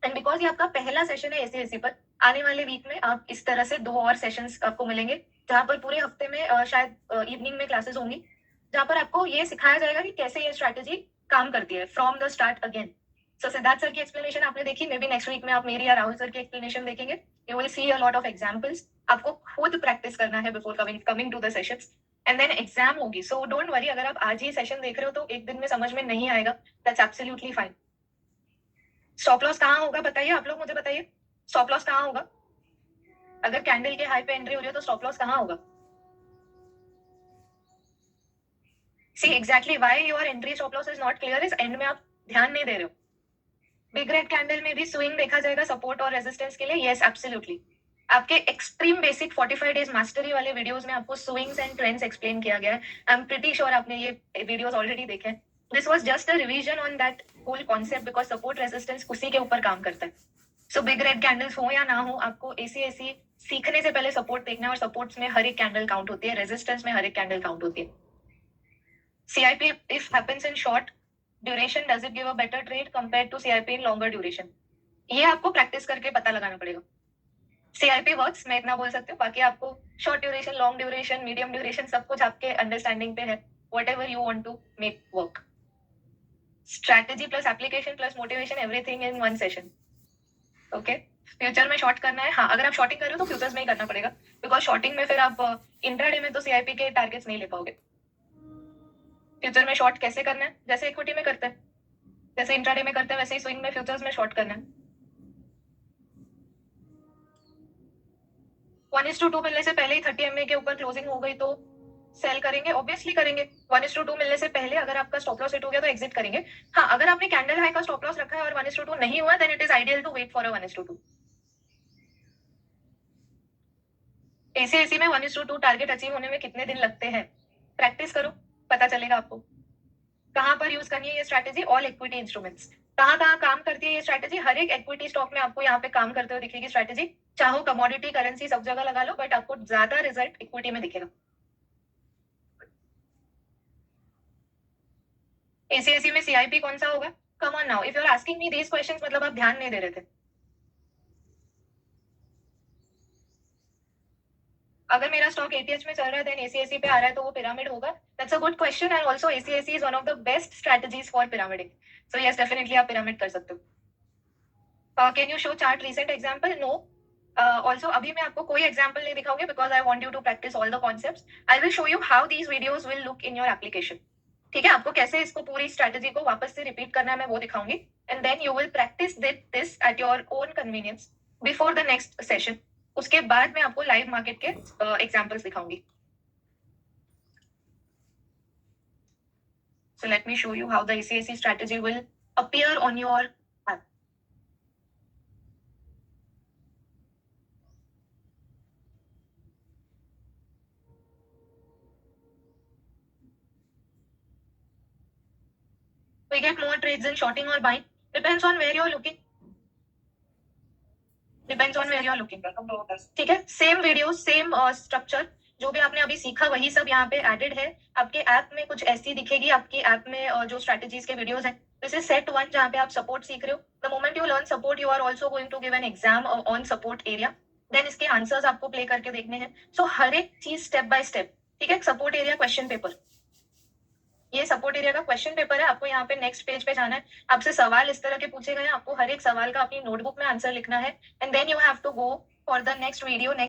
एंड बिकॉज ये आपका पहला सेशन है एसीएससी पर, आने वाले वीक में आप इस तरह से 2 और सेशंस आपको मिलेंगे, जहां पर पूरे हफ्ते में शायद इवनिंग में क्लासेस होंगी, जहां पर आपको ये सिखाया जाएगा कि कैसे ये स्ट्रैटेजी काम करती है from the start again. So Siddharth sir की एक्सप्लेनेशन आपने देखी, मे बी नेक्स्ट वीक में आप मेरी या राहुल सर की एक्सप्लेनेशन देखेंगे. You will see a lot of examples. आपको खुद प्रैक्टिस करना है before coming to the sessions, and then exam होगी. सो डोंट वरी, अगर आप आज ही सेशन देख रहे हो तो एक दिन में समझ में नहीं आएगा, that's absolutely fine. Stop loss कहाँ होगा बताइए, आप लोग मुझे बताइए. स्टॉप लॉस कहाँ होगा? अगर कैंडल के हाई पे एंट्री हो रही है तो स्टॉप लॉस कहाँ होगा? See exactly why your entry stop loss is not clear is end में आप ध्यान नहीं दे रहे हो. बिग रेड कैंडल में भी स्विंग देखा जाएगा सपोर्ट और रेजिस्टेंस के लिए. Yes, absolutely. आपके एक्सट्रीम बेसिक 45 डेज मास्टरी वाले वीडियोस में आपको स्विंग्स एंड ट्रेंड्स एक्सप्लेन किया गया है. आई एम प्रीटी श्योर आपने ये वीडियोस ऑलरेडी देखे हैं. This was just a revision on that whole concept, because support resistance उसी के ऊपर काम करता है. सो बिग रेड कैंडल्स हो या ना हो, आपको एसी सीखने से पहले सपोर्ट देखना है, और सपोर्ट्स में हर एक कैंडल काउंट होती है, रेजिस्टेंस में हर एक कैंडल काउंट होती है. CIP if happens in short duration, does it give a better trade compared to CIP in longer duration? ये आपको प्रैक्टिस करके पता लगाना पड़ेगा. सीआईपी वर्क्स, मैं इतना बोल सकती हूँ. बाकी आपको short duration, long duration, medium duration, सब कुछ आपके अंडरस्टैंडिंग पे है. Whatever you want to make work. Strategy plus application plus motivation, everything in one session. Okay. Future में शॉर्ट करना है, हाँ. अगर आप शॉर्टिंग कर रहे हो तो फ्यूचर्स में ही करना पड़ेगा, बिकॉज शॉर्टिंग में फिर आप इंट्राडे में तो सीआईपी के टारगेट्स नहीं ले पाओगे. फ्यूचर में शॉर्ट कैसे करना है? जैसे इक्विटी में करते हैं, जैसे इंट्राडे में करते हैं, वैसे ही स्विंग में फ्यूचर्स में शॉर्ट करना है. 1:2 मिलने से पहले ही 30 MA के ऊपर क्लोजिंग हो गई तो सेल करेंगे, ऑब्वियसली करेंगे. 1:2 मिलने से पहले अगर आपका स्टॉप लॉस हिट हो गया तो एग्जिट करेंगे. हाँ, अगर आपने कैंडल हाई का स्टॉप लॉस रखा है और 1:2 नहीं हुआ, then it is ideal to wait for a 1:2. ACAC में 1:2 टारगेट अचीव होने में कितने दिन लगते हैं? प्रैक्टिस करो, पता चलेगा आपको. कहाँ पर यूज करनी है ये स्ट्रैटेजी? All equity instruments. कहाँ कहाँ काम करती है ये स्ट्रैटेजी? हर एक इक्विटी स्टॉक में आपको यहाँ पे काम करते हुए दिखेगी स्ट्रैटेजी. चाहो कमोडिटी, करेंसी, सब जगह लगा लो, बट आपको ज्यादा रिजल्ट इक्विटी में दिखेगा. एसीएसी में सीआईपी कौन सा होगा? Come on now, if you are asking me these questions, मतलब आप ध्यान नहीं दे रहे थे. अगर मेरा स्टॉक एटीएच में चल रहा है, देन एसीएसी पे आ रहा है, तो वो पिरामिड होगा? That's a good question, and also ACAC is one of the best strategies for pyramiding. So yes, definitely आप पिरामिड कर सकते हो. Can you show chart recent example? No. Also अभी मैं आपको कोई एग्जांपल नहीं दिखाऊंगी, because I want you to practice all the concepts. I will show you how these videos will look in your application. ठीक है, आपको कैसे इसको पूरी स्ट्रैटेजी को वापस से रिपीट करना है मैं वो दिखाऊंगी, and then you will practice this at your own convenience before the next session. उसके बाद मैं आपको लाइव मार्केट के एग्जांपल्स दिखाऊंगी. So let me show you how the ACAC strategy will appear on your app. We get more trades in shorting or buying. Depends on where you're looking. Depends on where you're looking. ठीक है, same video same structure, जो भी आपने अभी सीखा वही सब यहाँ पे एडेड है. आपके ऐप में कुछ ऐसी दिखेगी, आपकी ऐप में जो स्ट्रेटेजीज के वीडियोस हैं. दिस इज सेट 1 जहाँ पे आप सपोर्ट सीख रहे हो. The moment you learn support you are also going to give an exam on support area. Then इसके आंसर्स आपको प्ले करके देखने हैं. सो हर एक चीज स्टेप बाय स्टेप. ठीक है, सपोर्ट एरिया क्वेश्चन पेपर, ये सपोर्ट एरिया का क्वेश्चन पेपर है. आपको यहाँ पे नेक्स्ट पेज पे जाना है. आपसे सवाल इस तरह के पूछे गए हैं, आपको हर एक सवाल का अपनी नोटबुक में आंसर लिखना है, and then you have to go for the next video.